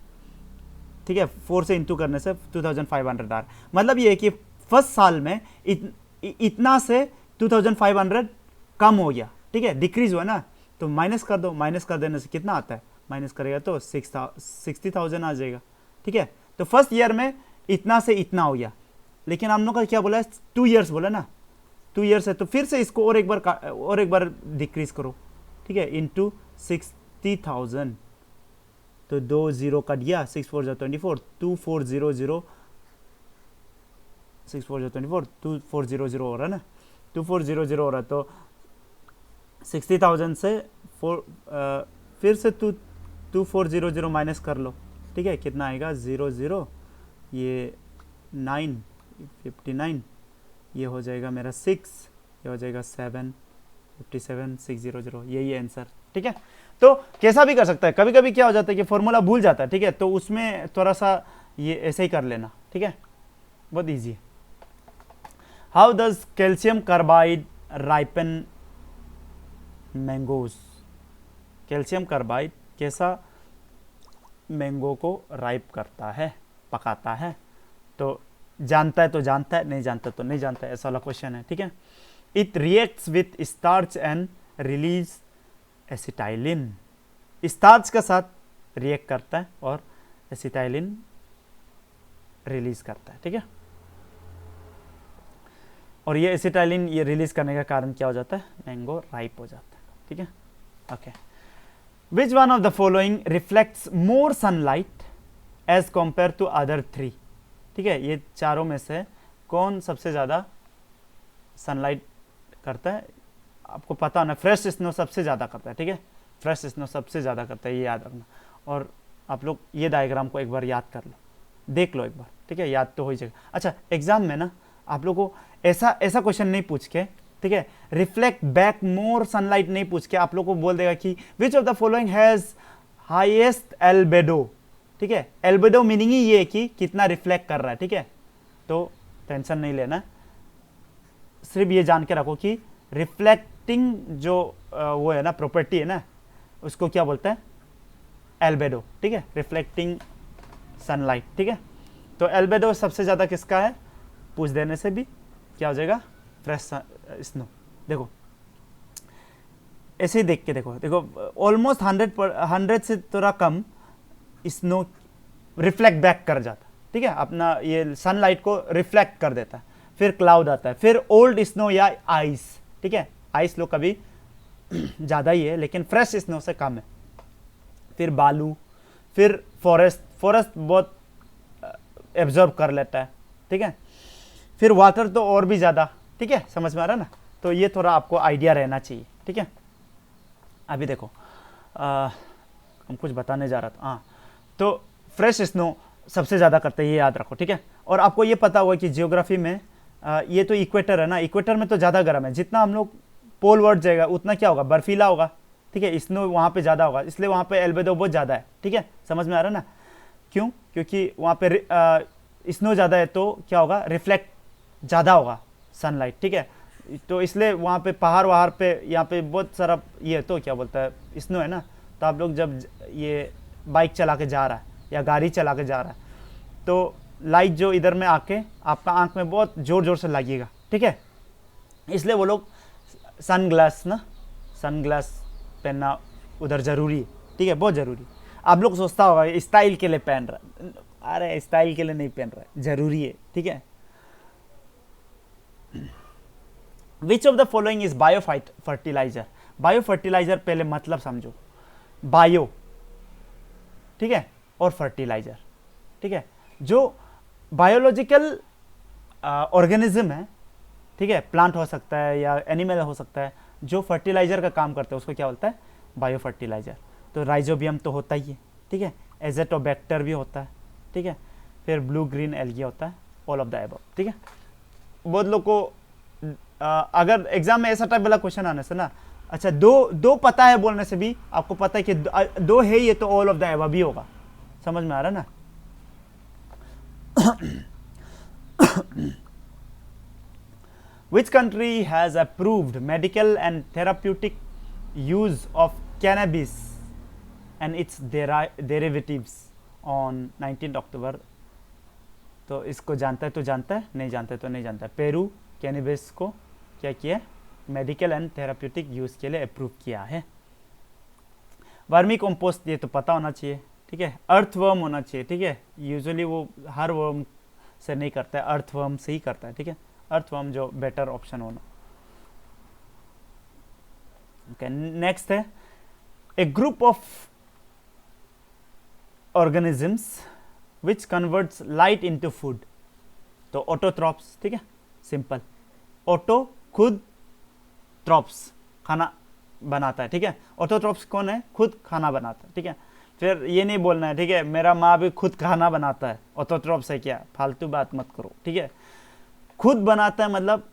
ठीक है। 4 से इंटू करने से 2,500 आ रहा है। मतलब ये है कि फर्स्ट साल में इतना से 2,500 कम हो गया, ठीक है, डिक्रीज हुआ ना, तो माइनस कर दो, माइनस कर देने से कितना आता है, माइनस करेगा तो 60,000 आ जाएगा, ठीक है। तो फर्स्ट ईयर में इतना से इतना हो गया, लेकिन हम लोग का क्या बोला है, 2 ईयर्स बोला ना, 2 ईयर्स है, तो फिर से इसको और एक बार डिक्रीज करो, ठीक है, इंटू 60,000, तो 2 0 कट गया, 6 4 जा 24, 2400, 6 4 जा 24, 2400 हो रहा है ना, 2400 हो रहा है। तो 60,000 से फिर से 2400 माइनस कर लो, ठीक है, कितना आएगा 00, ये 9 59, ये हो जाएगा मेरा 6, ये हो जाएगा 7 57 600, यही आंसर, ठीक है। तो कैसा भी कर सकता है, कभी कभी क्या हो जाता है कि फॉर्मूला भूल जाता है, ठीक है, तो उसमें थोड़ा सा ये ऐसे ही कर लेना, ठीक है, बहुत इजी है। How does calcium carbide ripen mangoes, calcium carbide कैसा मैंगो को राइप करता है, पकाता है, तो जानता है तो जानता है, नहीं जानता तो नहीं जानता है, ऐसा वाला क्वेश्चन है, ठीक है। It reacts with starch and release acetylene, starch के साथ रिएक्ट करता है और एसिटाइलिन रिलीज करता है, ठीक है। और ये एसिटाइलिन ये रिलीज करने का कारण क्या हो जाता है, मैंगो राइप हो जाता है, ठीक है। Okay, which one of the following reflects more sunlight as compared to other three. ठीक है, ये चारों में से कौन सबसे ज़्यादा सनलाइट करता है? आपको पता होना, फ्रेश स्नो सबसे ज़्यादा करता है। ठीक है, फ्रेश स्नो सबसे ज़्यादा करता है, ये याद रखना। और आप लोग ये डायग्राम को एक बार याद कर लो, देख लो एक बार। ठीक है, याद तो हो ही जाएगा। अच्छा, एग्जाम में ना आप लोग को ऐसा क्वेश्चन नहीं पूछ के, ठीक है, रिफ्लेक्ट बैक मोर सनलाइट नहीं पूछ के आप लोग को बोल देगा कि विच of the following has highest albedo. ठीक है, एल्बेडो मीनिंग ही ये कि कितना रिफ्लेक्ट कर रहा है। ठीक है, तो टेंशन नहीं लेना, सिर्फ ये जान के रखो कि रिफ्लेक्टिंग जो वो है ना प्रॉपर्टी है ना, उसको क्या बोलते हैं? एल्बेडो। ठीक है, रिफ्लेक्टिंग सनलाइट। ठीक है, तो एल्बेडो सबसे ज़्यादा किसका है? पूछ देने से भी क्या हो जाएगा? Fresh snow. देखो ऐसे ही देख के देखो ऑलमोस्ट 100 से थोड़ा कम स्नो रिफ्लेक्ट बैक कर जाता। ठीक है, अपना ये सनलाइट को रिफ्लेक्ट कर देता है। फिर क्लाउड आता है, फिर ओल्ड स्नो या आइस। ठीक है, आइस लोग कभी ज़्यादा ही है लेकिन फ्रेश स्नो से कम है। फिर बालू, फिर फॉरेस्ट बहुत एब्जॉर्ब कर लेता है। ठीक है, फिर वाटर तो और भी ज़्यादा। ठीक है, समझ में आ रहा है ना? तो ये थोड़ा आपको आइडिया रहना चाहिए। ठीक है, अभी देखो हम कुछ बताने जा रहा था। हाँ, तो फ्रेश स्नो सबसे ज़्यादा करते हैं, ये याद रखो। ठीक है, और आपको ये पता होगा कि जियोग्राफी में ये तो इक्वेटर है ना, इक्वेटर में तो ज़्यादा गर्म है। जितना हम लोग पोल वर्ड जाएगा उतना क्या होगा? बर्फीला होगा। ठीक है, स्नो वहाँ पे ज़्यादा होगा, इसलिए वहाँ पे एल्बेडो बहुत ज़्यादा है। ठीक है, समझ में आ रहा है ना? क्यों? क्योंकि वहाँ पे स्नो ज़्यादा है तो क्या होगा? रिफ्लेक्ट ज़्यादा होगा सनलाइट। ठीक है, तो इसलिए वहाँ पे पहाड़ पे यहाँ पे बहुत सारा ये तो क्या बोलता है स्नो है ना, तो आप लोग जब ये बाइक चला के जा रहा है या गाड़ी चला के जा रहा है तो लाइट जो इधर में आके आपका आंख में बहुत ज़ोर ज़ोर से लगेगा। ठीक है, इसलिए वो लोग सनग्लास पहनना उधर ज़रूरी है। ठीक है, बहुत ज़रूरी। आप लोग सोचता होगा स्टाइल के लिए पहन रहा है, अरे स्टाइल के लिए नहीं पहन रहा है, ज़रूरी है। ठीक है, which of the following is bio fertilizer. Bio fertilizer पहले मतलब समझो, बायो, ठीक है, और फर्टिलाइजर। ठीक है, जो बायोलॉजिकल ऑर्गेनिज्म है, ठीक है, प्लांट हो सकता है या एनिमल हो सकता है, जो फर्टिलाइजर का काम करते हैं उसको क्या बोलता है? Bio fertiliser. तो राइजोबियम तो होता ही है। ठीक है, एजेटोबैक्टर भी होता है। ठीक है, फिर ब्लू ग्रीन एल्गी होता है, ऑल ऑफ द अबव। ठीक है, बहुत लोग को अगर एग्जाम में ऐसा टाइप वाला क्वेश्चन आने से ना, अच्छा दो पता है बोलने से भी आपको पता है कि दो है ये तो ऑल ऑफ द अबव भी होगा। समझ में आ रहा है ना? Which country has approved medical and therapeutic use of cannabis and its derivatives on 19 October? तो इसको जानता है तो जानता है, नहीं जानता है तो नहीं जानता है। पेरू कैनबिस को क्या किया? मेडिकल एंड थेराप्यूटिक यूज़ के लिए अप्रूव किया है। वर्मी कंपोस्ट ये तो पता होना चाहिए। ठीक है, अर्थवर्म होना चाहिए। ठीक है, यूजुअली वो हर वर्म से नहीं करता है, अर्थवर्म से ही करता है। ठीक है, अर्थवर्म जो बेटर ऑप्शन होना। ओके, नेक्स्ट है a group of organisms which converts light into food. तो ऑटोट्रॉप्स। ठीक है, सिंपल, ऑटो खुद, ट्रॉप्स खाना बनाता है। ठीक है, ऑटोट्रॉप्स कौन है? खुद खाना बनाता है। ठीक है, फिर ये नहीं बोलना है, ठीक है, मेरा माँ भी खुद खाना बनाता है, ऑटोट्रॉप्स है क्या? फालतू बात मत करो। ठीक है, खुद बनाता है मतलब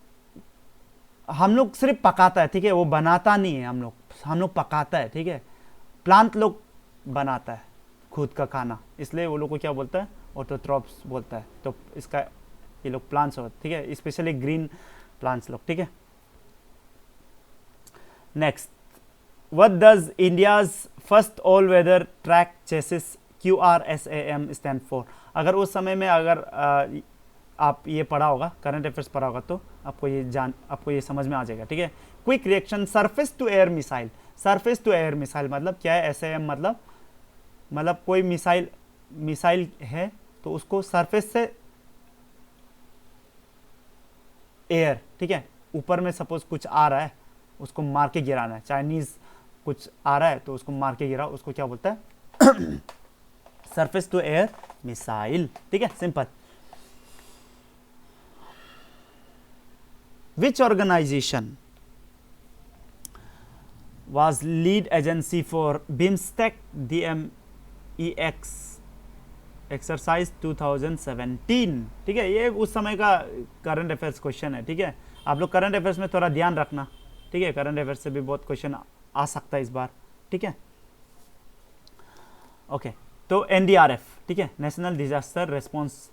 हम लोग सिर्फ पकाता है। ठीक है, वो बनाता नहीं है, हम लोग पकाता है। ठीक है, प्लांट लोग बनाता है खुद का खाना, इसलिए वो लोग को क्या बोलता है? ऑटोट्रॉप्स बोलता है। तो इसका ये लोग प्लांट्स होते, ठीक है, स्पेशली ग्रीन प्लांट्स लोग। ठीक है, next, what does India's first all weather track chassis QRSAM stand for? अगर उस समय में अगर आप ये पढ़ा होगा, करंट अफेयर्स पढ़ा होगा, तो आपको ये समझ में आ जाएगा। ठीक है, quick reaction surface to air missile. Surface to air missile मतलब क्या है? SAM मतलब कोई मिसाइल है तो उसको सरफेस से एयर, ठीक है, ऊपर में सपोज कुछ आ रहा है, उसको मार के गिराना है। चाइनीज कुछ आ रहा है तो उसको मार के गिराओ, उसको क्या बोलता है? सरफेस टू एयर मिसाइल, ठीक है, simple. Which organization was lead agency for BIMSTEC DMEX exercise 2017, ठीक है। ये उस समय का करंट अफेयर्स क्वेश्चन है, ठीक है। आप लोग करंट अफेयर्स में थोड़ा ध्यान रखना, ठीक है। करंट अफेयर्स से भी बहुत क्वेश्चन आ सकता है इस बार, ठीक है। ओके, तो NDRF, ठीक है, नेशनल डिजास्टर रेस्पॉन्स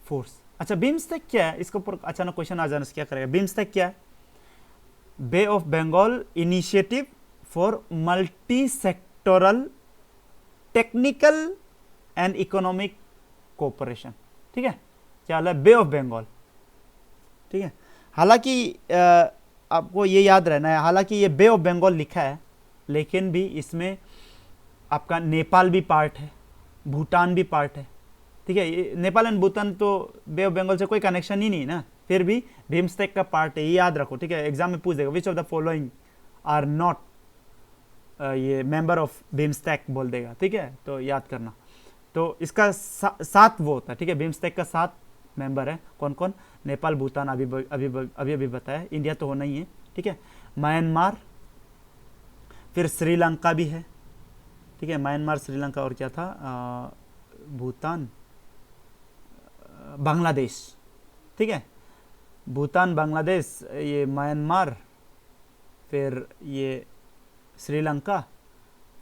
फोर्स। अच्छा, BIMSTEC क्या है? इसके ऊपर अचानक क्वेश्चन आ जाने से क्या करेगा? BIMSTEC क्या है? Bay of Bengal initiative for multi sectoral technical and economic cooperation, ठीक है। क्या है? बे ऑफ बंगाल, ठीक है। हालांकि आपको ये याद रहना है, हालांकि ये बे ऑफ बंगाल लिखा है, लेकिन भी इसमें आपका नेपाल भी पार्ट है, भूटान भी पार्ट है, ठीक है। नेपाल एंड भूटान तो बे ऑफ बंगाल से कोई कनेक्शन ही नहीं ना, फिर भी BIMSTEC का पार्ट है, ये याद रखो, ठीक है। एग्जाम में पूछ देगा which of the following are not ये मेंबर ऑफ BIMSTEC बोल देगा, ठीक है, तो याद करना। तो इसका सात वो होता है, ठीक है। BIMSTEC का 7 मेंबर है, कौन कौन? नेपाल, भूटान अभी बताया, इंडिया तो होना ही है, ठीक है। म्यांमार, फिर श्रीलंका भी है, ठीक है। म्यांमार, श्रीलंका, और क्या था? भूटान, बांग्लादेश, ठीक है। भूटान, बांग्लादेश, ये म्यांमार, फिर ये श्रीलंका,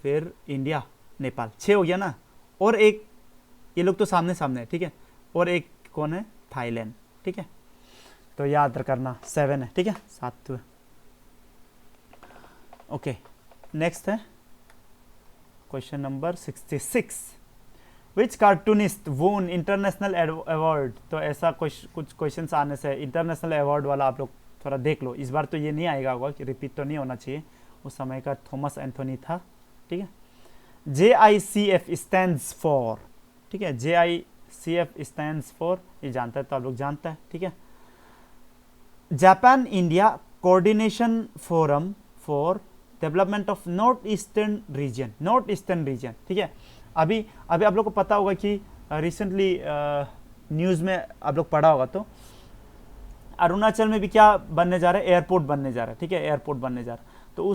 फिर इंडिया, नेपाल, 6 हो गया ना। और एक, ये लोग तो सामने सामने है, ठीक है। और एक कौन है? थाईलैंड, ठीक है। तो याद करना 7 है, ठीक है, 7 तो है। ओके, नेक्स्ट है क्वेश्चन नंबर 66। विच कार्टूनिस्ट वोन इंटरनेशनल अवार्ड? तो ऐसा कुछ क्वेश्चन आने से इंटरनेशनल अवार्ड वाला आप लोग थोड़ा देख लो। इस बार तो ये नहीं आएगा होगा कि रिपीट तो नहीं होना चाहिए, उस समय का थॉमस एंथोनी था, ठीक है। JICF स्टैंड्स फॉर, ठीक है। JICF स्टैंड्स फॉर, ये जानता है तो आप लोग जानता है, ठीक है। Japan India coordination forum for development of north eastern region, ठीक है। अभी आप लोग को पता होगा कि रिसेंटली न्यूज़ में आप लोग पढ़ा होगा, तो अरुणाचल में भी क्या बनने जा रहा है? एयरपोर्ट बनने जा रहा है, ठीक है, एयरपोर्ट बनने जा रहा है। तो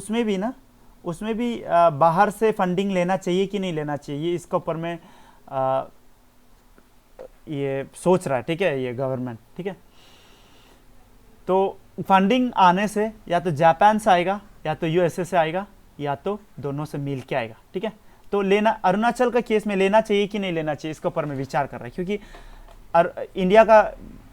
उसमें भी बाहर से फंडिंग लेना चाहिए कि नहीं लेना चाहिए, इसके ऊपर में ये सोच रहा है, ठीक है, ये गवर्नमेंट, ठीक है। तो फंडिंग आने से या तो जापान से आएगा, या तो USA से आएगा, या तो दोनों से मिल के आएगा, ठीक है। तो लेना, अरुणाचल का केस में लेना चाहिए कि नहीं लेना चाहिए, इसके ऊपर में विचार कर रहा है, क्योंकि इंडिया का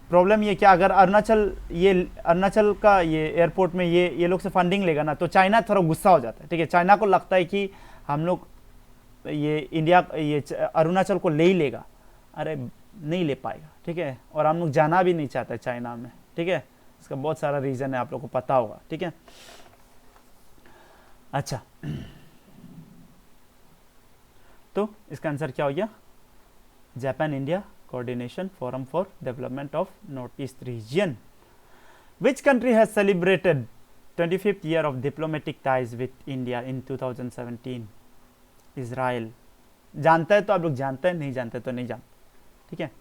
प्रॉब्लम ये क्या, अगर अरुणाचल का ये एयरपोर्ट में ये लोग से फंडिंग लेगा ना, तो चाइना थोड़ा गुस्सा हो जाता है, ठीक है। चाइना को लगता है कि हम लोग ये अरुणाचल को ले ही लेगा, अरे नहीं ले पाएगा, ठीक है। और हम लोग जाना भी नहीं चाहते चाइना में, ठीक है। इसका बहुत सारा रीज़न है, आप लोग को पता होगा, ठीक है। अच्छा, तो इसका आंसर क्या हो गया? Japan India coordination forum for development of north east region. Which country has celebrated 25th year of diplomatic ties with India in 2017? Israel. जानता है तो आप लोग जानते हैं, नहीं जानते तो नहीं जानते, ठीक है।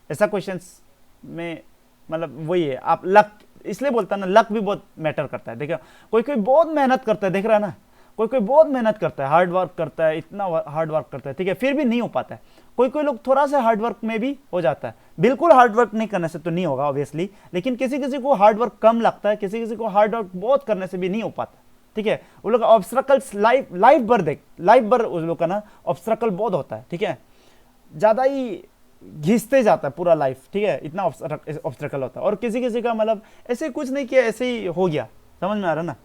ऐसा क्वेश्चंस में मतलब वही है, आप लक, इसलिए बोलता ना, लक भी बहुत मैटर करता है। देखो, कोई बहुत मेहनत करता है, देख रहा है ना, कोई बहुत मेहनत करता है, हार्ड वर्क करता है, इतना हार्ड वर्क करता है, ठीक है, फिर भी नहीं हो पाता है। कोई लोग थोड़ा सा हार्ड वर्क में भी हो जाता है, बिल्कुल हार्ड वर्क नहीं करने से तो नहीं होगा ऑब्वियसली, लेकिन किसी को हार्ड वर्क कम लगता है, किसी को हार्ड वर्क बहुत करने से भी नहीं हो पाता, ठीक है। वो लोग ऑब्स्ट्रकल्स लाइफ भर उस लोग का ना ऑब्स्ट्रकल बहुत होता है, ठीक है, ज़्यादा ही घिसते जाता है पूरा लाइफ, ठीक है, इतना ऑब्स्ट्रकल होता है। और किसी का मतलब ऐसे कुछ नहीं किया, ऐसे ही हो गया, समझ में आ रहा ना,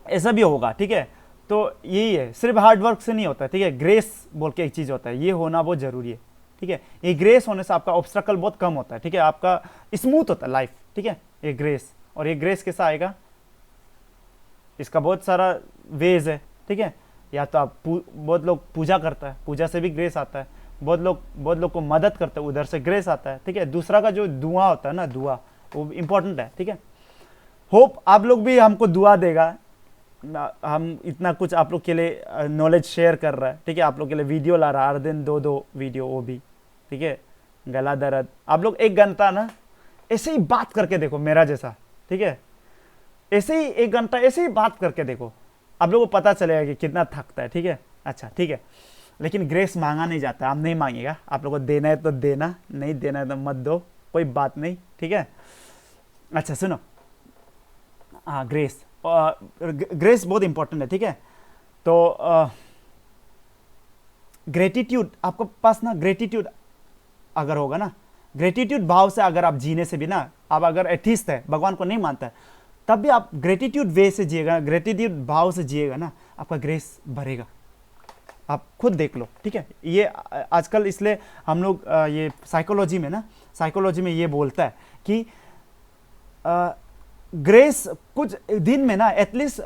ऐसा भी होगा, ठीक है। तो यही है, सिर्फ हार्ड वर्क से नहीं होता है, ठीक है। ग्रेस बोल के एक चीज़ होता है, ये होना बहुत ज़रूरी है, ठीक है। ये ग्रेस होने से आपका ऑब्स्ट्रकल बहुत कम होता है, ठीक है, आपका स्मूथ होता है लाइफ, ठीक है, ये ग्रेस। और ये ग्रेस कैसा आएगा? इसका बहुत सारा वेज है, ठीक है। या तो आप बहुत लोग पूजा करता है, पूजा से भी ग्रेस आता है, बहुत लोग को मदद करते हैं, उधर से ग्रेस आता है, ठीक है। दूसरा का जो दुआ होता है ना, दुआ वो इंपॉर्टेंट है, ठीक है। होप आप लोग भी हमको दुआ देगा, हम इतना कुछ आप लोग के लिए नॉलेज शेयर कर रहा है, ठीक है, आप लोग के लिए वीडियो ला रहा है हर दिन, दो वीडियो वो भी, ठीक है। गला दर्द, आप लोग 1 घंटा ना ऐसे ही बात करके देखो मेरा जैसा, ठीक है, ऐसे ही 1 घंटा ऐसे ही बात करके देखो, आप लोगों को पता चलेगा कि कितना थकता है, ठीक है। अच्छा ठीक है, लेकिन ग्रेस मांगा नहीं जाता, हम नहीं मांगेगा, आप लोगों को देना है तो देना, नहीं देना है तो मत दो, कोई बात नहीं, ठीक है। अच्छा सुनो, हाँ ग्रेस, ग्रेस बहुत इंपॉर्टेंट है, ठीक है। तो ग्रेटिट्यूड, आपको पास ना ग्रेटिट्यूड अगर होगा ना, ग्रेटिट्यूड भाव से अगर आप जीने से भी ना, आप अगर एथिस्ट है, भगवान को नहीं मानता है, तब भी आप ग्रेटिट्यूड वे से जिएगा, ग्रेटिट्यूड भाव से जिएगा ना, आपका ग्रेस बढ़ेगा, आप खुद देख लो, ठीक है। ये आजकल इसलिए हम लोग ये साइकोलॉजी में ना, साइकोलॉजी में ये बोलता है कि ग्रेस कुछ दिन में ना एटलीस्ट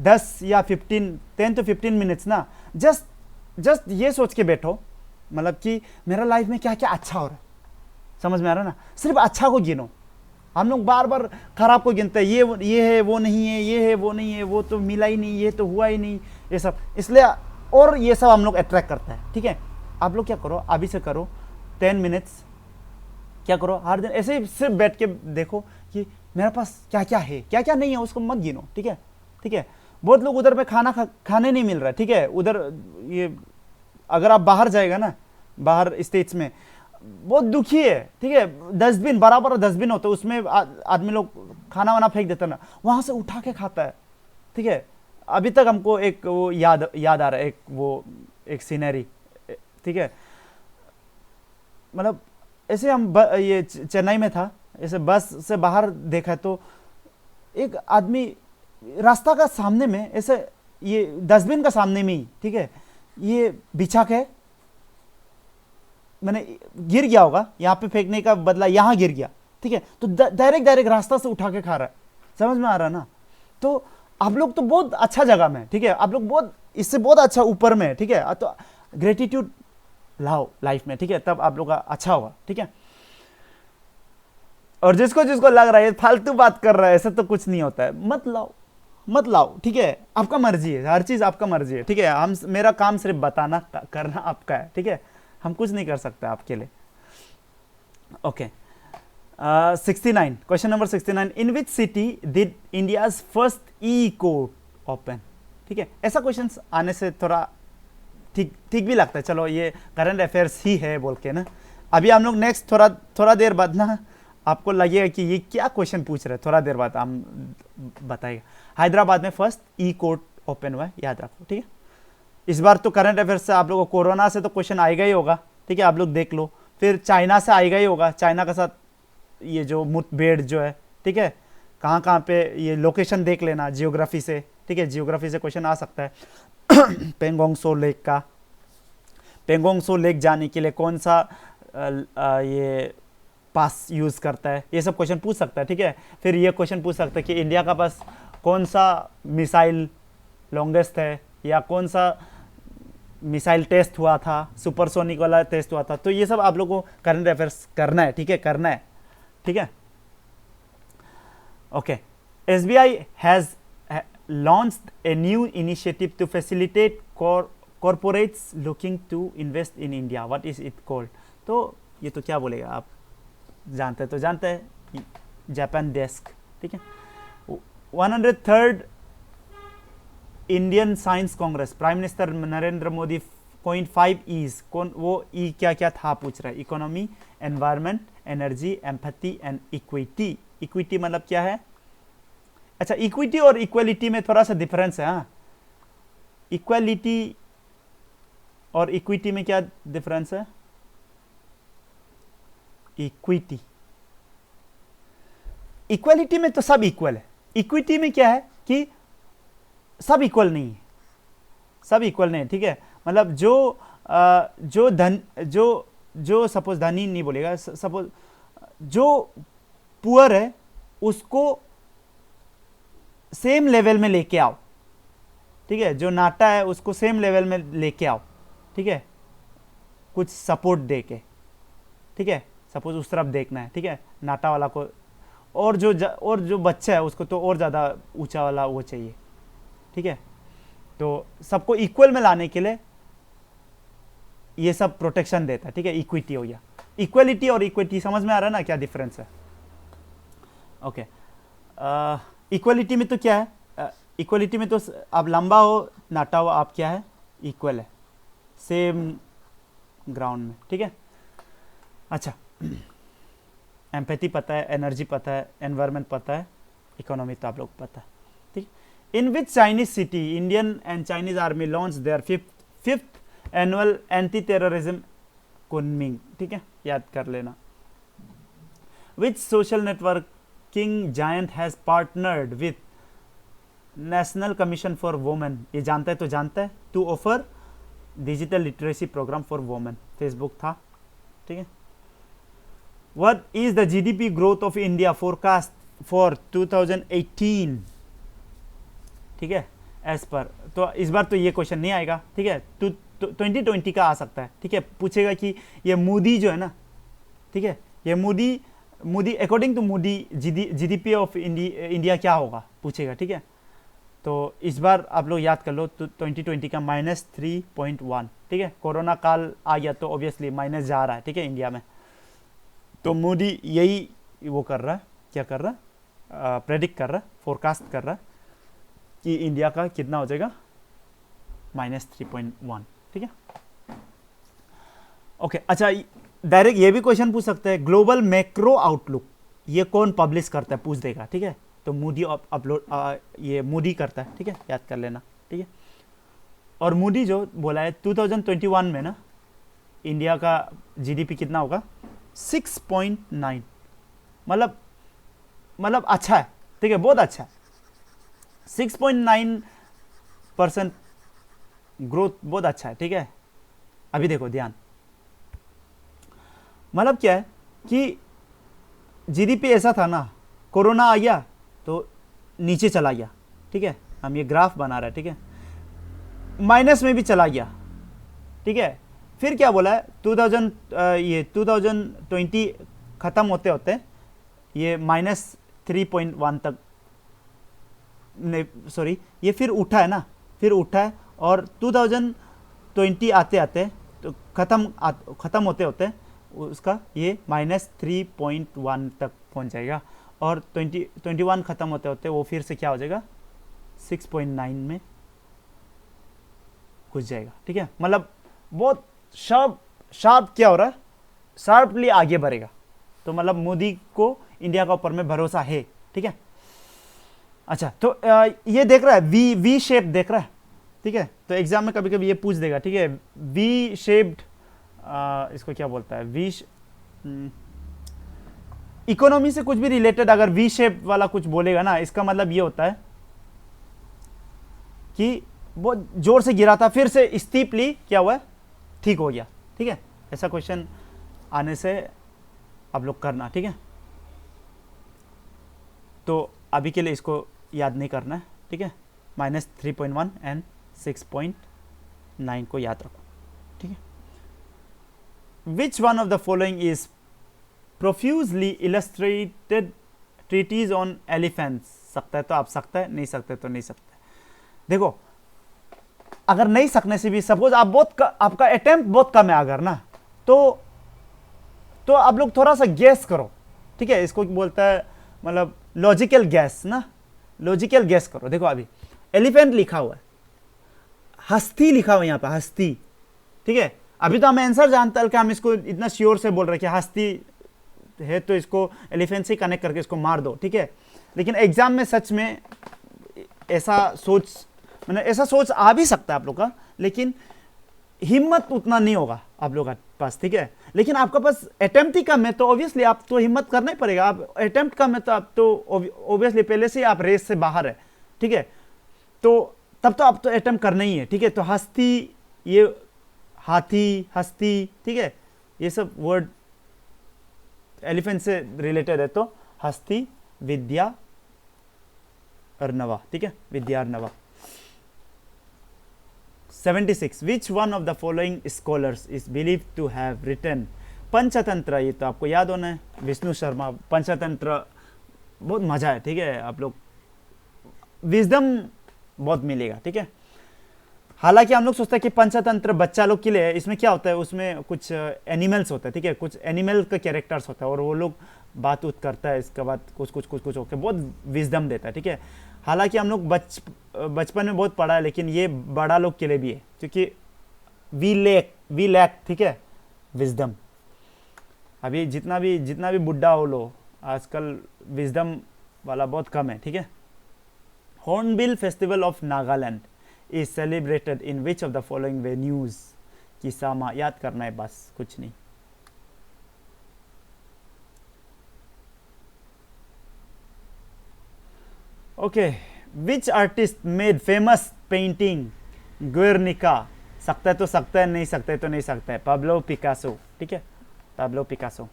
10 या 10 to 15 मिनट्स ना जस्ट ये सोच के बैठो, मतलब कि मेरा लाइफ में क्या क्या अच्छा हो रहा है, समझ में आ रहा है ना, सिर्फ अच्छा को गिनो। हम लोग बार बार खराब को गिनते हैं, ये है वो नहीं है, ये है वो नहीं है, वो तो मिला ही नहीं, ये तो हुआ ही नहीं, ये सब, इसलिए और ये सब हम लोग अट्रैक्ट करता है, ठीक है। आप लोग क्या करो, अभी से करो 10 मिनट्स, क्या करो हर दिन ऐसे ही सिर्फ बैठ के देखो कि मेरे पास क्या क्या है, क्या क्या नहीं है, उसको मत गिनो, ठीक है, ठीक है। बहुत लोग उधर पे खाने नहीं मिल रहा है, ठीक है, उधर ये अगर आप बाहर जाएगा ना, बाहर स्टेट्स में बहुत दुखी है, ठीक है, डस्टबिन बराबर डस्टबिन होता है, उसमें आदमी लोग खाना वाना फेंक देता ना, वहां से उठा के खाता है, ठीक है। अभी तक हमको एक वो याद आ रहा है, एक सीनरी, ठीक है, मतलब ऐसे हम ये चेन्नई में था, ऐसे बस से बाहर देखा तो एक आदमी रास्ता का सामने में ऐसे, ये डस्टबिन का सामने में ही, ठीक है, ये बिछा के मैंने गिर गया होगा, यहाँ पे फेंकने का बदला यहाँ गिर गया, ठीक है, तो डायरेक्ट रास्ता से उठा के खा रहा है, समझ में आ रहा है ना। तो आप लोग तो बहुत अच्छा जगह में, ठीक है, आप लोग बहुत इससे बहुत अच्छा ऊपर में, ठीक है, तो ग्रेटिट्यूड लाओ लाइफ में, ठीक है, तब आप लोग का अच्छा होगा, ठीक है। और जिसको जिसको लग रहा है फालतू बात कर रहा है, ऐसा तो कुछ नहीं होता है, मत लाओ, ठीक है, आपका मर्जी है, हर चीज आपका मर्जी है, ठीक है। हम मेरा काम सिर्फ बताना करना आपका है, ठीक है, हम कुछ नहीं कर सकते आपके लिए। Okay 69, question number 69, in which city did India's first E court open, ठीक है। ऐसा क्वेश्चन आने से थोड़ा ठीक भी लगता है, चलो ये करंट अफेयर्स ही है बोल के ना। अभी हम लोग नेक्स्ट थोड़ा देर बाद ना आपको लगेगा कि ये क्या क्वेश्चन पूछ रहे हैं, थोड़ा देर बाद हम बताएगा। हैदराबाद में फर्स्ट ई कोर्ट ओपन हुआ है, याद रखो, ठीक है। इस बार तो करंट अफेयर्स से आप लोगों को कोरोना से तो क्वेश्चन आएगा ही होगा, ठीक है, आप लोग देख लो। फिर चाइना से आएगा ही होगा, चाइना के साथ ये जो मुठभेड़ जो है, ठीक है, कहाँ पे ये लोकेशन देख लेना जियोग्राफी से, ठीक है, जियोग्राफी से क्वेश्चन आ सकता है। पेंगोंग सो लेक जाने के लिए कौन सा ये पास यूज करता है, ये सब क्वेश्चन पूछ सकता है, ठीक है। फिर ये क्वेश्चन पूछ सकता है कि इंडिया का पास कौन सा मिसाइल लॉन्गेस्ट है, या कौन सा मिसाइल टेस्ट हुआ था, सुपरसोनिक वाला टेस्ट हुआ था। तो ये सब आप लोगों को करंट अफेयर्स करना है, ठीक है, करना है, ठीक है। Okay, SBI has launched a new initiative to facilitate corporates looking to invest in India. What is it called? तो ये तो क्या बोलेगा, आप जानते हैं, जापान डेस्क, ठीक है। 103rd Indian science Congress, prime minister Narendra Modi coined 5 E's, कौन वो ई क्या था पूछ रहा है, economy, environment, energy, empathy and equity. Equity मतलब क्या है, अच्छा इक्विटी और इक्वलिटी में थोड़ा सा डिफरेंस है, हाँ, इक्वलिटी और इक्विटी में क्या डिफरेंस है। इक्वलिटी में तो सब इक्वल है, इक्विटी में क्या है कि सब इक्वल नहीं है, सब इक्वल नहीं है, ठीक है। मतलब जो सपोज धनी नहीं बोलेगा, सपोज जो पुअर है उसको सेम लेवल में लेके आओ, ठीक है, जो नाटा है उसको सेम लेवल में लेके आओ, ठीक है, कुछ सपोर्ट दे के, ठीक है, सपोज उस तरफ देखना है, ठीक है, नाटा वाला को, और जो बच्चा है उसको तो और ज़्यादा ऊंचा वाला वो चाहिए, ठीक है। तो सबको इक्वल में लाने के लिए ये सब प्रोटेक्शन देता है, ठीक है। इक्विटी हो गया, इक्वलिटी और इक्विटी समझ में आ रहा है ना क्या डिफरेंस है? ओके, इक्वलिटी में तो क्या है, इक्वलिटी में तो आप लंबा हो नाटा हो आप क्या है, इक्वल है, सेम ग्राउंड में, ठीक है। अच्छा, एम्पैथी पता है, एनर्जी पता है, एनवायरनमेंट पता है, इकोनॉमी तो आप लोग पता है, ठीक। In which Chinese city Indian and Chinese army launch their fifth annual anti terrorism Kunming, ठीक है, याद कर लेना। Which social networking giant has partnered with national commission for women, ये जानता है तो जानता है, to offer digital literacy programme for women, Facebook था, ठीक है। What is the GDP growth of India forecast for 2018, ठीक है, एज पर। तो इस बार तो ये क्वेश्चन नहीं आएगा, ठीक है, तो 2020 का आ सकता है, ठीक है। पूछेगा कि ये मोदी जो है ना, ठीक है, ये Modi according to Modi GDP of India क्या होगा पूछेगा, ठीक है। तो इस बार आप लोग याद कर लो, तो 2020 का -3.1, ठीक है। कोरोना काल आ गया तो ऑब्वियसली माइनस जा रहा है, ठीक है, इंडिया में। तो मोदी यही वो कर रहा है, क्या कर रहा है, प्रेडिक्ट कर रहा है, फोरकास्ट कर रहा है कि इंडिया का कितना हो जाएगा, -3.1, ठीक है। ओके, अच्छा, डायरेक्ट ये भी क्वेश्चन पूछ सकते हैं, ग्लोबल मैक्रो आउटलुक ये कौन पब्लिश करता है पूछ देगा, ठीक है। तो मोदी अपलोड ये मोदी करता है, ठीक है, याद कर लेना, ठीक है। और मोदी जो बोला है 2021 में ना इंडिया का जीडीपी कितना होगा, 6.9, मतलब अच्छा है, ठीक है, बहुत अच्छा है, 6.9% ग्रोथ बहुत अच्छा है, ठीक है। अभी देखो ध्यान, मतलब क्या है कि जीडीपी ऐसा था ना, कोरोना आ गया तो नीचे चला गया, ठीक है, हम ये ग्राफ बना रहे हैं, ठीक है, माइनस में भी चला गया, ठीक है। फिर क्या बोला है, 2020 खत्म होते होते ये -3.1 तक, सॉरी, ये फिर उठा है ना, फिर उठा है, और 2020 आते आते तो खत्म होते होते उसका ये -3.1 तक पहुंच जाएगा, और 2021 खत्म होते होते वो फिर से क्या हो जाएगा, 6.9 में घुस जाएगा, ठीक है। मतलब बहुत शार्प क्या हो रहा है, शार्पली आगे बढ़ेगा। तो मतलब मोदी को इंडिया का ऊपर में भरोसा है, ठीक है। अच्छा, तो ये देख रहा है, वी शेप देख रहा है, ठीक है। तो एग्जाम में कभी कभी ये पूछ देगा, ठीक है, वी शेप्ड, इसको क्या बोलता है, इकोनॉमी से कुछ भी रिलेटेड अगर वी शेप वाला कुछ बोलेगा ना, इसका मतलब ये होता है कि बहुत जोर से गिरा था, फिर से स्टीपली क्या हुआ है, ठीक हो गया, ठीक है। ऐसा क्वेश्चन आने से आप लोग करना, ठीक है। तो अभी के लिए इसको याद नहीं करना है, ठीक है, -3.1 एंड 6.9 को याद रखो, ठीक है। Which one of the following is profusely illustrated treatise on elephants, सकता है तो आप सकता है, नहीं सकते तो नहीं सकते। देखो, अगर नहीं सकने से भी सपोज आप आपका अटेम्प्ट बहुत कम है अगर ना, तो आप लोग थोड़ा सा गैस करो, ठीक है, इसको बोलता है मतलब लॉजिकल गैस ना, लॉजिकल गैस करो। देखो अभी एलिफेंट लिखा हुआ है, हस्ती लिखा हुआ है यहाँ पे, हस्ती, ठीक है। अभी तो हमें आंसर जानता है कि हम इसको इतना श्योर से बोल रहे हैं कि हस्ती है तो इसको एलिफेंट से कनेक्ट करके इसको मार दो, ठीक है। लेकिन एग्जाम में सच में ऐसा सोच, मतलब ऐसा सोच आ भी सकता है आप लोग का, लेकिन हिम्मत उतना नहीं होगा आप लोग के पास, ठीक है। लेकिन आपका पास अटेम्प्ट ही कम है तो ऑब्वियसली आप तो हिम्मत करना ही पड़ेगा। आप अटेम्प्ट कम है तो आप तो ऑब्वियसली पहले से आप रेस से बाहर है, ठीक है, तो तब तो आप तो अटेम्प्ट करना ही है, ठीक है। तो हस्ती, ये हाथी, हस्ती, ठीक है, ये सब वर्ड एलिफेंट से रिलेटेड है, तो हस्ती, विद्या, अर्नवा, ठीक है, Vidya Arnava. 76 which one of the following scholars is believe to have written Panchatantra, ये तो आपको याद होना है, विष्णु शर्मा। पंचतंत्र बहुत मजा है, ठीक है, आप लोग विजडम बहुत मिलेगा, ठीक है। हालांकि हम लोग सोचते हैं कि पंचतंत्र बच्चा लोग के लिए है, इसमें क्या होता है, उसमें कुछ एनिमल्स होता है, ठीक है, कुछ एनिमल का कैरेक्टर्स होता है और वो लोग बात उत करता है, इसके बाद कुछ कुछ कुछ कुछ होकर बहुत विजडम देता है, ठीक है। हालांकि हम लोग बचपन में बहुत पढ़ा है, लेकिन ये बड़ा लोग के लिए भी है, क्योंकि वी लैक, ठीक है, विजडम। अभी जितना भी बुढ़ा हो लो, आजकल विजडम वाला बहुत कम है, ठीक है। Hornbill festival of Nagaland is celebrated in which of the following venues. Kisama याद करना है बस, कुछ नहीं। ओके, विच आर्टिस्ट मेड फेमस पेंटिंग गुर्निका। सकता है तो सकता है, नहीं सकता है तो नहीं सकता है। पाब्लो पिकासो, ठीक है, पाब्लो पिकासो।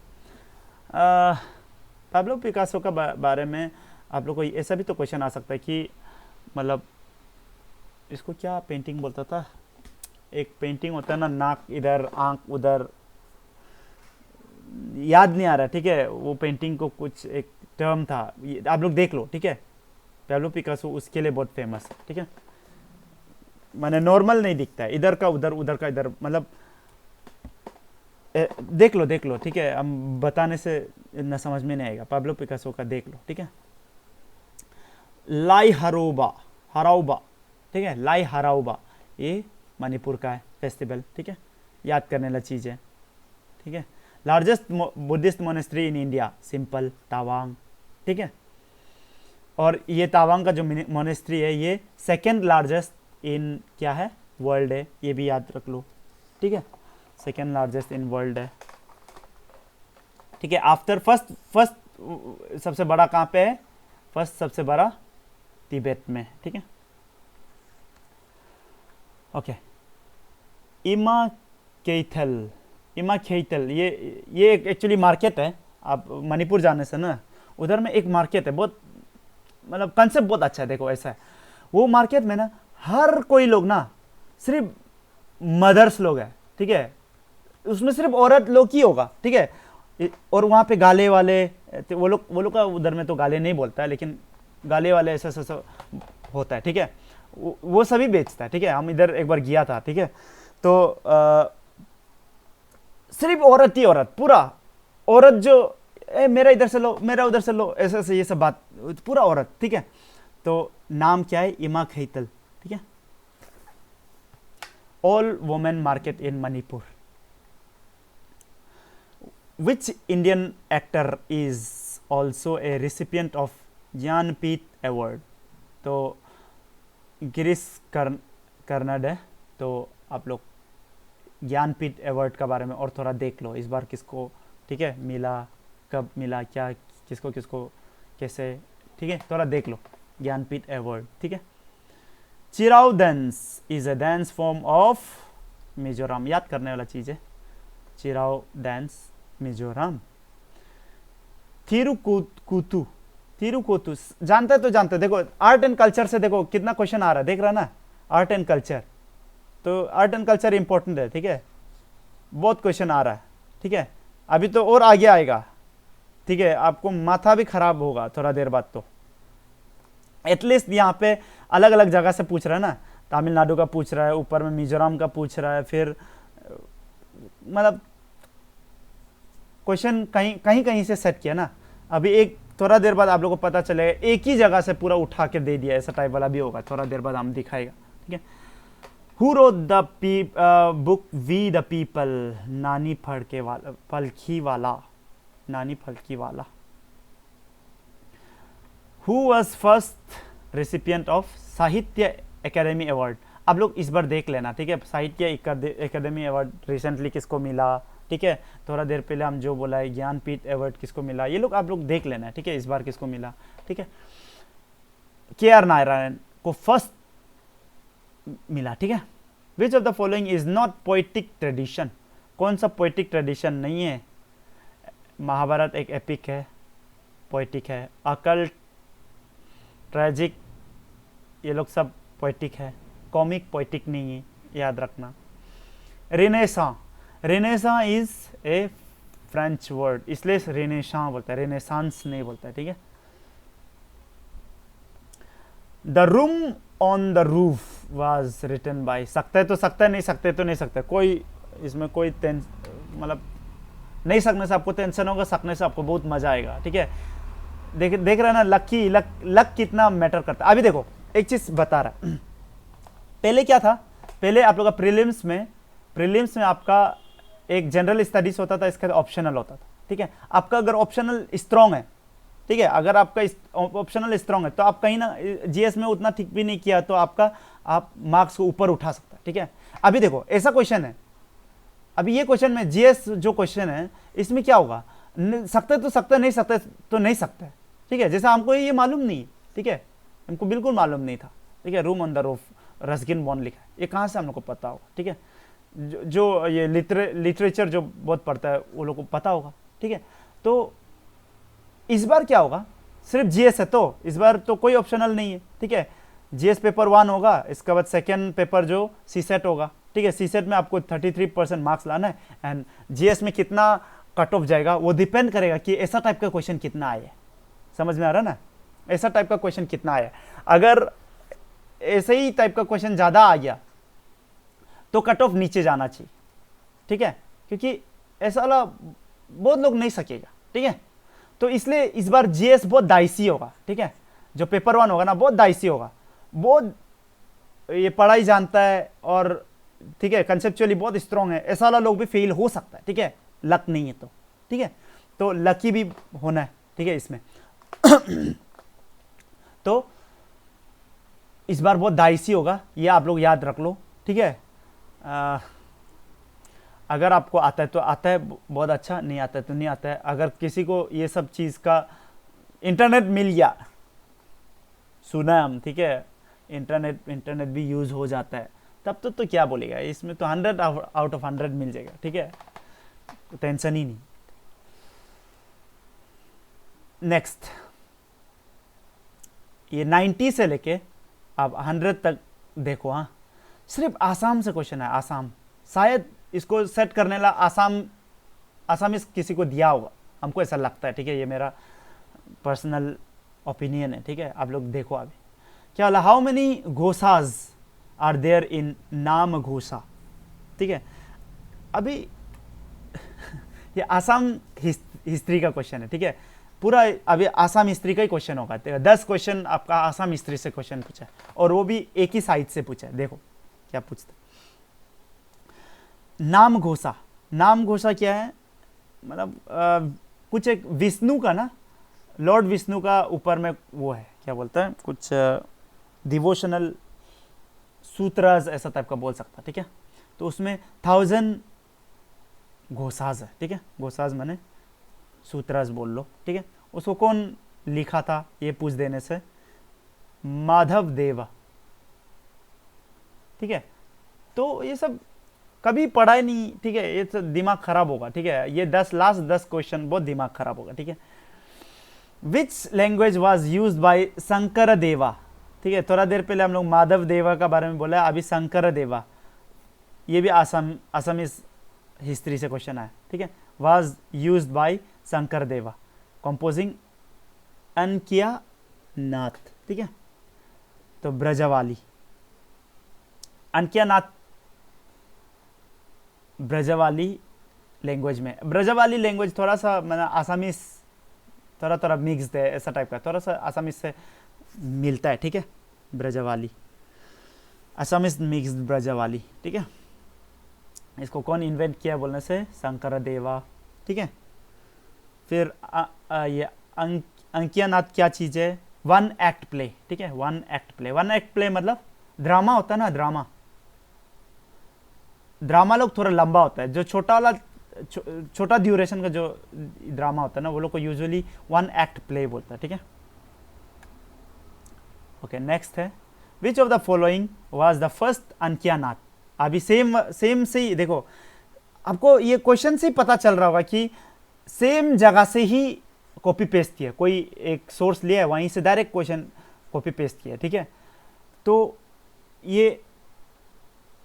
पाब्लो पिकासो का बारे में आप लोग को ऐसा भी तो क्वेश्चन आ सकता है कि मतलब इसको क्या पेंटिंग बोलता था, एक पेंटिंग होता है ना, नाक इधर आंख उधर, याद नहीं आ रहा, ठीक है, वो पेंटिंग को कुछ एक टर्म था, आप लोग देख लो, ठीक है। पाब्लो पिकासो उसके लिए बहुत फेमस है, ठीक है। माने नॉर्मल नहीं दिखता है, इधर का उधर उधर का इधर, मतलब देख लो, ठीक है, हम बताने से इतना समझ में नहीं आएगा। पाब्लो पिकासो का देख लो, ठीक है। लाई हराउबा, ठीक है, लाई हराउबा, ये मणिपुर का है फेस्टिवल, ठीक है, याद करने वाला चीज़ है, ठीक है। Largest Buddhist monastery in India, simple Tawang, ठीक है। और ये तावांग का जो मोनेस्ट्री है, ये सेकेंड लार्जेस्ट इन क्या है, वर्ल्ड है, ये भी याद रख लो, ठीक है, सेकेंड लार्जेस्ट इन वर्ल्ड है, ठीक है। आफ्टर फर्स्ट सबसे बड़ा कहाँ पे है, फर्स्ट सबसे बड़ा तिब्बत में, ठीक है। ओके, इमा केथल, ये एक एक्चुअली मार्केट है। आप मणिपुर जाने से ना, उधर में एक मार्केट है, बहुत मतलब कंसेप्ट बहुत अच्छा है। देखो ऐसा है, वो मार्केट में ना हर कोई लोग ना, सिर्फ मदर्स लोग है, ठीक है, उसमें सिर्फ औरत लोग ही होगा, ठीक है। और वहाँ पे गाले वाले, वो लोग का उधर में तो गाले नहीं बोलता है, लेकिन गाले वाले ऐसा होता है, ठीक है, वो सभी बेचता है, ठीक है। हम इधर एक बार गया था, ठीक है, तो सिर्फ औरत ही औरत, पूरा औरत, जो मेरा इधर से लो, मेरा उधर से लो, ऐसे ये सब बात, पूरा औरत, ठीक है। तो नाम क्या है, इमा खैतल, ठीक है। All women market in Manipur. Which Indian actor is also a recipient of Jnanpith award. तो गिरीश कर्नाड है। तो आप लोग ज्ञानपीठ अवार्ड के बारे में और थोड़ा देख लो, इस बार किसको, ठीक है, मिला, कब मिला, क्या, किसको किसको कैसे, ठीक है, थोड़ा देख लो ज्ञानपीठ अवार्ड, ठीक है। Cheraw dance is a dance form of Mizoram, याद करने वाला चीज़ है, चिराव डांस मिजोरम। थिरुकुतु जानते तो जानते, देखो आर्ट एंड कल्चर से देखो कितना क्वेश्चन आ रहा है, देख रहा ना, आर्ट एंड कल्चर, तो आर्ट एंड कल्चर इंपॉर्टेंट है, ठीक है, बहुत क्वेश्चन आ रहा है, ठीक है। अभी तो और आगे आएगा, ठीक है, आपको माथा भी खराब होगा थोड़ा देर बाद। तो एटलीस्ट यहाँ पे अलग अलग जगह से पूछ रहा है ना, तमिलनाडु का पूछ रहा है, ऊपर में मिजोरम का पूछ रहा है, फिर मतलब क्वेश्चन कहीं से सेट किया ना। अभी एक थोड़ा देर बाद आप लोगों को पता चलेगा, एक ही जगह से पूरा उठा के दे दिया, ऐसा टाइप वाला भी होगा, थोड़ा देर बाद हम दिखाएगा, ठीक है। Who wrote the book we the people, Nani Palkhivala. Who was first recipient of Sahitya Akademi award. आप लोग इस बार देख लेना, ठीक है, साहित्य अकेडमी अवार्ड रिसेंटली किसको मिला, ठीक है। थोड़ा देर पहले हम जो बोला है ज्ञानपीठ अवार्ड किसको मिला, ये लोग आप लोग देख लेना है, ठीक है, इस बार किसको मिला, ठीक है। KR नारायण को फर्स्ट मिला, ठीक है। Which of the following is not poetic tradition, कौन सा पोइटिक ट्रेडिशन नहीं है। महाभारत एक एपिक है, पोइटिक है। अकल्ट, ट्रेजिक, ये लोग सब पोइटिक है। कॉमिक पोइटिक नहीं है, याद रखना। Renaissance is a French word, इसलिए रेनेसां बोलता है, रेनेसांस नहीं बोलता है, ठीक है। The room on the roof was written by, सकता है तो सकता है, नहीं सकते तो नहीं सकता, कोई इसमें कोई मतलब नहीं सकने से आपको टेंशन होगा, सकने से आपको बहुत मजा आएगा, ठीक है। देख रहे हैं ना, लक कितना मैटर करता है। अभी देखो एक चीज बता रहा है, पहले क्या था, पहले आप लोग का प्रीलिम्स में आपका एक जनरल स्टडीज होता था, इसका ऑप्शनल होता था, ठीक है। आपका अगर ऑप्शनल स्ट्रांग है, ठीक है, अगर आपका ऑप्शनल स्ट्रांग है तो आप कहीं ना जीएस में उतना ठीक भी नहीं किया तो आप मार्क्स को ऊपर उठा सकता है, ठीक है। अभी देखो ऐसा क्वेश्चन है, अभी ये क्वेश्चन में जीएस जो क्वेश्चन है इसमें क्या होगा, सकते तो सकते, नहीं सकते तो नहीं सकते, ठीक है। जैसे हमको ये मालूम नहीं, ठीक है, हमको बिल्कुल मालूम नहीं था, ठीक है, room on the roof Ruskin bond लिखा है, ये कहाँ से हम लोग को पता होगा, ठीक है। जो ये लिटरेचर जो बहुत पढ़ता है वो लोग को पता होगा, ठीक है। तो इस बार क्या होगा, सिर्फ जीएस है तो इस बार तो कोई ऑप्शनल नहीं है, ठीक है। जीएस पेपर 1 होगा, इसके बाद सेकेंड पेपर जो सीसेट होगा, ठीक है। सीसेट में आपको 33% मार्क्स लाना है, एंड जीएस में कितना कट ऑफ जाएगा वो डिपेंड करेगा कि ऐसा टाइप का क्वेश्चन कितना आया है, समझ में आ रहा है ना, ऐसा टाइप का क्वेश्चन कितना आया है। अगर ऐसे ही टाइप का क्वेश्चन ज्यादा आ गया तो कट ऑफ नीचे जाना चाहिए, ठीक है, क्योंकि ऐसा वाला बहुत लोग नहीं सकेगा, ठीक है। तो इसलिए इस बार जीएस बहुत डाइसी होगा, ठीक है। जो पेपर 1 होगा ना बहुत डाइसी होगा, बहुत ये पढ़ाई जानता है और ठीक है कंसेप्चुअली बहुत स्ट्रांग है, ऐसा वाला लोग भी फेल हो सकता है, ठीक है, लक नहीं है तो, ठीक है। तो लकी भी होना है, ठीक है इसमें तो इस बार बहुत डाइसी होगा, ये आप लोग याद रख लो, ठीक है। अगर आपको आता है तो आता है, बहुत अच्छा, नहीं आता है तो नहीं आता है। अगर किसी को ये सब चीज़ का इंटरनेट मिल गया, सुना हम, ठीक है, इंटरनेट भी यूज़ हो जाता है, तब तो क्या बोलेगा, इसमें तो 100 आउट ऑफ 100 मिल जाएगा, ठीक है, टेंशन ही नहीं। नेक्स्ट, ये 90 से लेके अब 100 तक देखो, हाँ सिर्फ आसाम से क्वेश्चन है, आसाम, शायद इसको सेट करने ला आसामीज किसी को दिया होगा, हमको ऐसा लगता है, ठीक है, ये मेरा पर्सनल ओपिनियन है, ठीक है। आप लोग देखो अभी क्या वाला, how many ghosas are there in Naam Ghosa, ठीक है। अभी ये आसाम हिस्ट्री का क्वेश्चन है, ठीक है, पूरा अभी आसाम हिस्ट्री का ही क्वेश्चन होगा, 10 क्वेश्चन आपका आसाम हिस्ट्री से क्वेश्चन पूछा है, और वो भी एक ही साइड से पूछा है। देखो क्या पूछता, नाम घोषा क्या है, मतलब कुछ एक विष्णु का ना, लॉर्ड विष्णु का ऊपर में वो है, क्या बोलता है, कुछ डिवोशनल सूत्रज ऐसा टाइप का बोल सकता, ठीक है। तो उसमें 1000 घोषाज है, ठीक है, घोषाज माने सूत्रज बोल लो, ठीक है। उसको कौन लिखा था ये पूछ देने से, माधव देवा, ठीक है। तो ये सब कभी पढ़ा ही नहीं, ठीक है, ये तो दिमाग खराब होगा, ठीक है, ये लास्ट 10 क्वेश्चन बहुत दिमाग खराब होगा, ठीक है। Which language was used by Shankar देवा, ठीक है, थोड़ा देर पहले हम लोग माधव देवा का बारे में बोला है, अभी शंकर देवा, ये भी असमीज हिस्ट्री से क्वेश्चन आया, ठीक है। वाज यूज्ड बाय शंकर देवा, कंपोजिंग अनकिया नाथ, ठीक है। तो ब्रजवाली, अनकिया नाथ ब्रजवाली लैंग्वेज में, ब्रजवाली लैंग्वेज थोड़ा सा मतलब आसामीज थोड़ा मिक्स्ड है, ऐसा टाइप का, थोड़ा सा आसामीज से मिलता है, ठीक है। ब्रजवाली, आसामीज मिक्स्ड ब्रजवाली, ठीक है। इसको कौन इन्वेंट किया बोलने से, शंकर देवा, ठीक है। फिर ये अंकिया नाथ क्या चीज़ है, 1 एक्ट प्ले, ठीक है, 1 एक्ट प्ले मतलब ड्रामा होता है ना, ड्रामा लोग थोड़ा लंबा होता है, जो छोटा ड्यूरेशन का जो ड्रामा होता है ना, वो लोग को यूजुअली 1 एक्ट प्ले बोलता है, ठीक है। ओके, नेक्स्ट है, which of the following was the first Ankiya Naat. अभी सेम से ही देखो, आपको ये क्वेश्चन से ही पता चल रहा होगा कि सेम जगह से ही कॉपी पेस्ट किया, कोई एक सोर्स लिया है वहीं से डायरेक्ट क्वेश्चन कॉपी पेस्ट किया, ठीक है। तो ये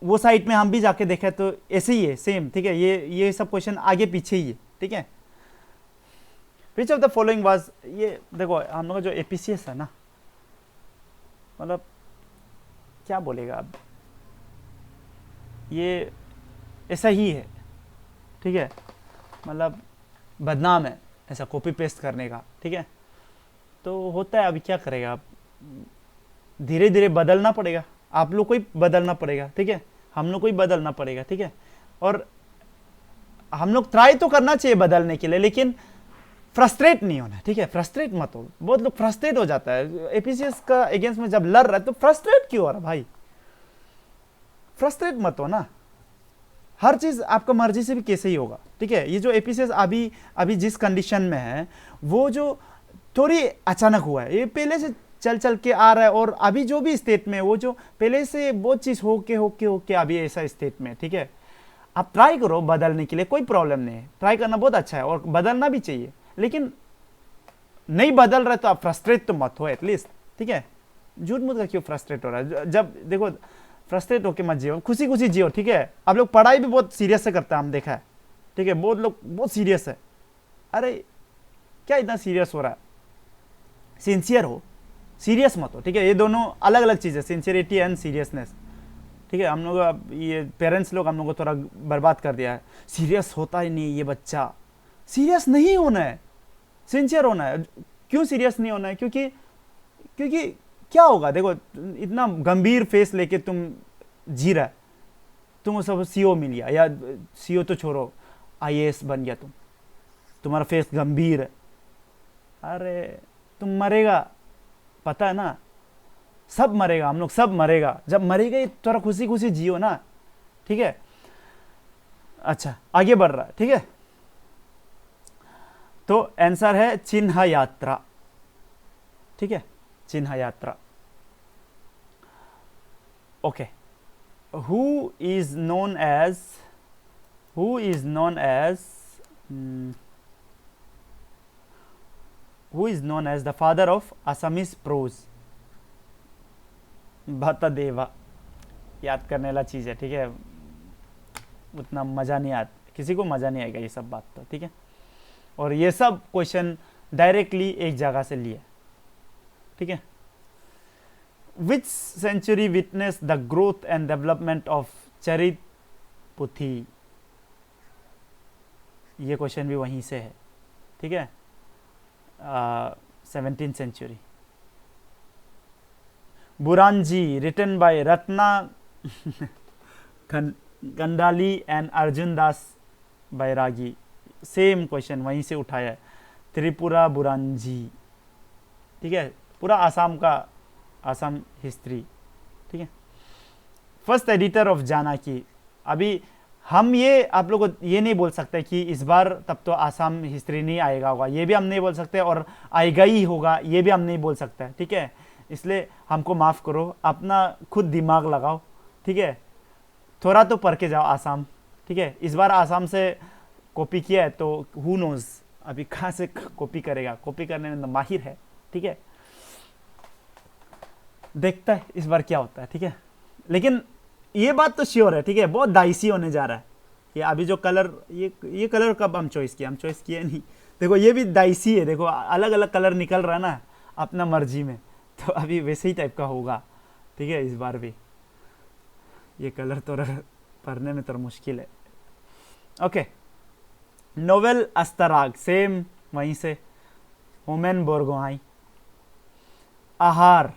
वो साइट में हम भी जाके देखा तो ऐसे ही है, सेम, ठीक है, ये सब क्वेश्चन आगे पीछे ही है, ठीक है। Which of the following was, ये देखो हम लोग का जो एपीसीएस है ना, मतलब क्या बोलेगा अब, ये ऐसा ही है, ठीक है, मतलब बदनाम है ऐसा कॉपी पेस्ट करने का, ठीक है। तो होता है, अभी क्या करेगा, आप धीरे धीरे बदलना पड़ेगा, आप लोग को ही बदलना पड़ेगा, ठीक है, हम लोग को ही बदलना पड़ेगा, ठीक है। और हम लोग ट्राई तो करना चाहिए बदलने के लिए, लेकिन फ्रस्ट्रेट नहीं होना, ठीक है, फ्रस्ट्रेट मत हो। बहुत लोग फ्रस्ट्रेट हो जाता है एपीसीएस का अगेंस्ट में जब लड़ रहा है, तो फ्रस्ट्रेट क्यों हो रहा भाई, फ्रस्ट्रेट मत हो ना, हर चीज आपका मर्जी से भी कैसे ही होगा, ठीक है। ये जो एपीसीएस अभी जिस कंडीशन में है, वो जो थोड़ी अचानक हुआ है, ये पहले से चल चल के आ रहा है, और अभी जो भी स्टेट में वो जो पहले से बहुत चीज होके अभी ऐसा स्टेट में, ठीक है। आप ट्राई करो बदलने के लिए, कोई प्रॉब्लम नहीं है, ट्राई करना बहुत अच्छा है और बदलना भी चाहिए, लेकिन नहीं बदल रहे तो आप फ्रस्ट्रेट तो मत हो एटलीस्ट, ठीक है। झूठ मूठ का क्यों फ्रस्ट्रेट हो रहा है, जब देखो फ्रस्ट्रेट होके मत जियो, खुशी खुशी जियो, ठीक है। आप लोग पढ़ाई भी बहुत सीरियस से करते हैं, हम देखा है, ठीक है, बहुत लोग बहुत सीरियस है। अरे क्या इतना सीरियस हो रहा है, सिंसियर हो, सीरियस मत हो, ठीक है। ये दोनों अलग अलग चीज़ है, सिंसियरिटी एंड सीरियसनेस, ठीक है। हम लोग ये पेरेंट्स लोग हम लोग को थोड़ा बर्बाद कर दिया है, सीरियस होता ही नहीं ये बच्चा, सीरियस नहीं होना है, सिंसियर होना है। क्यों सीरियस नहीं होना है, क्योंकि क्या होगा, देखो इतना गंभीर फेस लेके तुम जी रहा है, तुम सब सीओ मिल गया, या सीओ तो छोड़ो आईएएस बन गया, तुम्हारा फेस गंभीर है, अरे तुम मरेगा, पता है ना, सब मरेगा, हम लोग सब मरेगा, जब मरेगा थोड़ा खुशी खुशी जियो ना, ठीक है। अच्छा आगे बढ़ रहा है, ठीक है। तो आंसर है चिन्ह यात्रा, ठीक है, Chihna Yatra. Okay, who is known as the father of Assamese prose. Bhattadeva, याद करने वाला चीज है, ठीक है, उतना मजा नहीं आता, किसी को मजा नहीं आएगा ये सब बात तो, ठीक है। और ये सब क्वेश्चन डायरेक्टली एक जगह से लिए, ठीक है। Which century witness the growth and development of Charit Puthi, ये क्वेश्चन भी वहीं से है, ठीक है, 17th century. Buranji written by Ratna Kandali and Arjun Das Bairagi, same question वहीं से उठाया है, त्रिपुरा बुरानजी, ठीक है, पूरा आसाम हिस्ट्री, ठीक है। First editor of Jonaki. अभी हम ये आप लोग को ये नहीं बोल सकते कि इस बार तब तो आसाम हिस्ट्री नहीं आएगा होगा, ये भी हम नहीं बोल सकते, और आएगा ही होगा ये भी हम नहीं बोल सकते, ठीक है। इसलिए हमको माफ़ करो, अपना खुद दिमाग लगाओ, ठीक है, थोड़ा तो पढ़ के जाओ आसाम, ठीक है। इस बार आसाम से कॉपी किया है तो हु नोज अभी कहाँ से कॉपी करेगा, कॉपी करने में तो माहिर है, ठीक है। देखता है इस बार क्या होता है, ठीक है। लेकिन ये बात तो श्योर है, ठीक है, बहुत डाइसी होने जा रहा है ये। अभी जो कलर ये कलर कब हम चॉइस किए नहीं, देखो ये भी डाइसी है, देखो अलग अलग कलर निकल रहा है ना अपना मर्जी में, तो अभी वैसे ही टाइप का होगा, ठीक है। इस बार भी ये कलर तो पढ़ने में तो मुश्किल है। ओके, नोवेल अस्तराग, सेम वहीं से, Homen Borgohain. Ahar,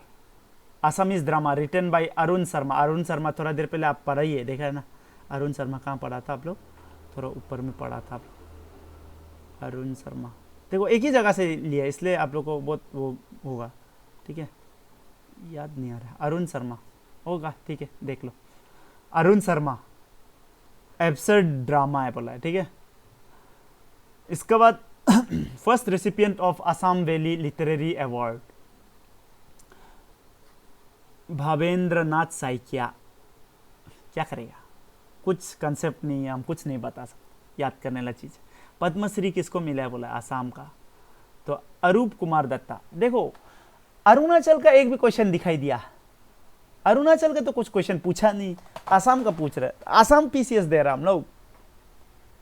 Assamese drama written by Arun Sharma थोड़ा देर पहले आप पढ़ा ही है, देखा है ना, अरुण शर्मा कहाँ पढ़ा था आप लोग, थोड़ा ऊपर में पढ़ा था आप लोग, अरुण शर्मा, देखो एक ही जगह से लिया इसलिए आप लोग को बहुत वो होगा, ठीक है, याद नहीं आ रहा, अरुण शर्मा होगा, ठीक है, देख लो, अरुण शर्मा एब्सर्ड ड्रामा है बोला है, ठीक है। इसके बाद first recipient of Assam Valley Literary Award, Bhabendra Nath Saikia. क्या करेगा, कुछ कंसेप्ट नहीं है, हम कुछ नहीं बता सकते, याद करने वाला चीज। पद्मश्री किसको मिला है बोला, आसाम का, तो अरूप कुमार दत्ता। देखो अरुणाचल का एक भी क्वेश्चन दिखाई दिया, अरुणाचल का तो कुछ क्वेश्चन पूछा नहीं, आसाम का पूछ रहे, आसाम पीसीएस दे रहा हम लोग,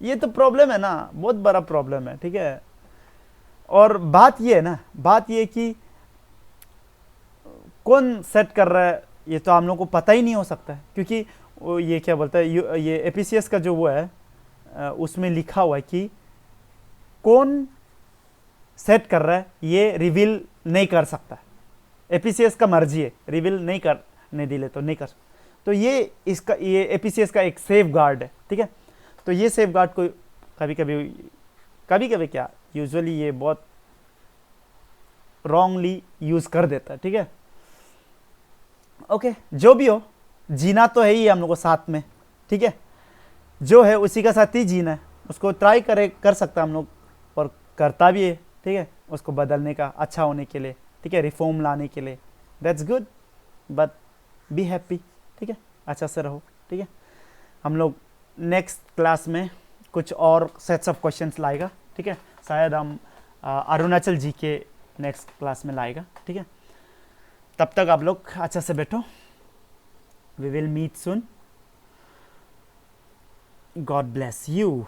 ये तो प्रॉब्लम है ना, बहुत बड़ा प्रॉब्लम है, ठीक है। और बात ये है ना, बात ये कि कौन सेट कर रहा है ये तो हम लोग को पता ही नहीं हो सकता है, क्योंकि ये क्या बोलता है, ये एपीसीएस का जो वो है उसमें लिखा हुआ है कि कौन सेट कर रहा है ये रिवील नहीं कर सकता। एपीसीएस का मर्जी है, रिवील नहीं करने दिले तो नहीं कर सकता। तो ये इसका, ये एपीसीएस का एक सेफ गार्ड है, ठीक है। तो ये सेफ गार्ड को कभी कभी क्या यूजुअली ये बहुत रॉन्गली यूज कर देता है, ठीक है। ओके, जो भी हो, जीना तो है ही हम लोग को साथ में, ठीक है। जो है उसी का साथ ही जीना है, उसको ट्राई कर सकता हम लोग, और करता भी है, ठीक है, उसको बदलने का, अच्छा होने के लिए, ठीक है, रिफॉर्म लाने के लिए। That's good, but be happy, ठीक है, अच्छा से रहो, ठीक है। हम लोग नेक्स्ट क्लास में कुछ और सेट्स ऑफ क्वेश्चंस लाएगा, ठीक है। शायद हम अरुणाचल जी के नेक्स्ट क्लास में लाएगा, ठीक है। तब तक आप लोग अच्छा से बैठो। We will meet soon. God bless you.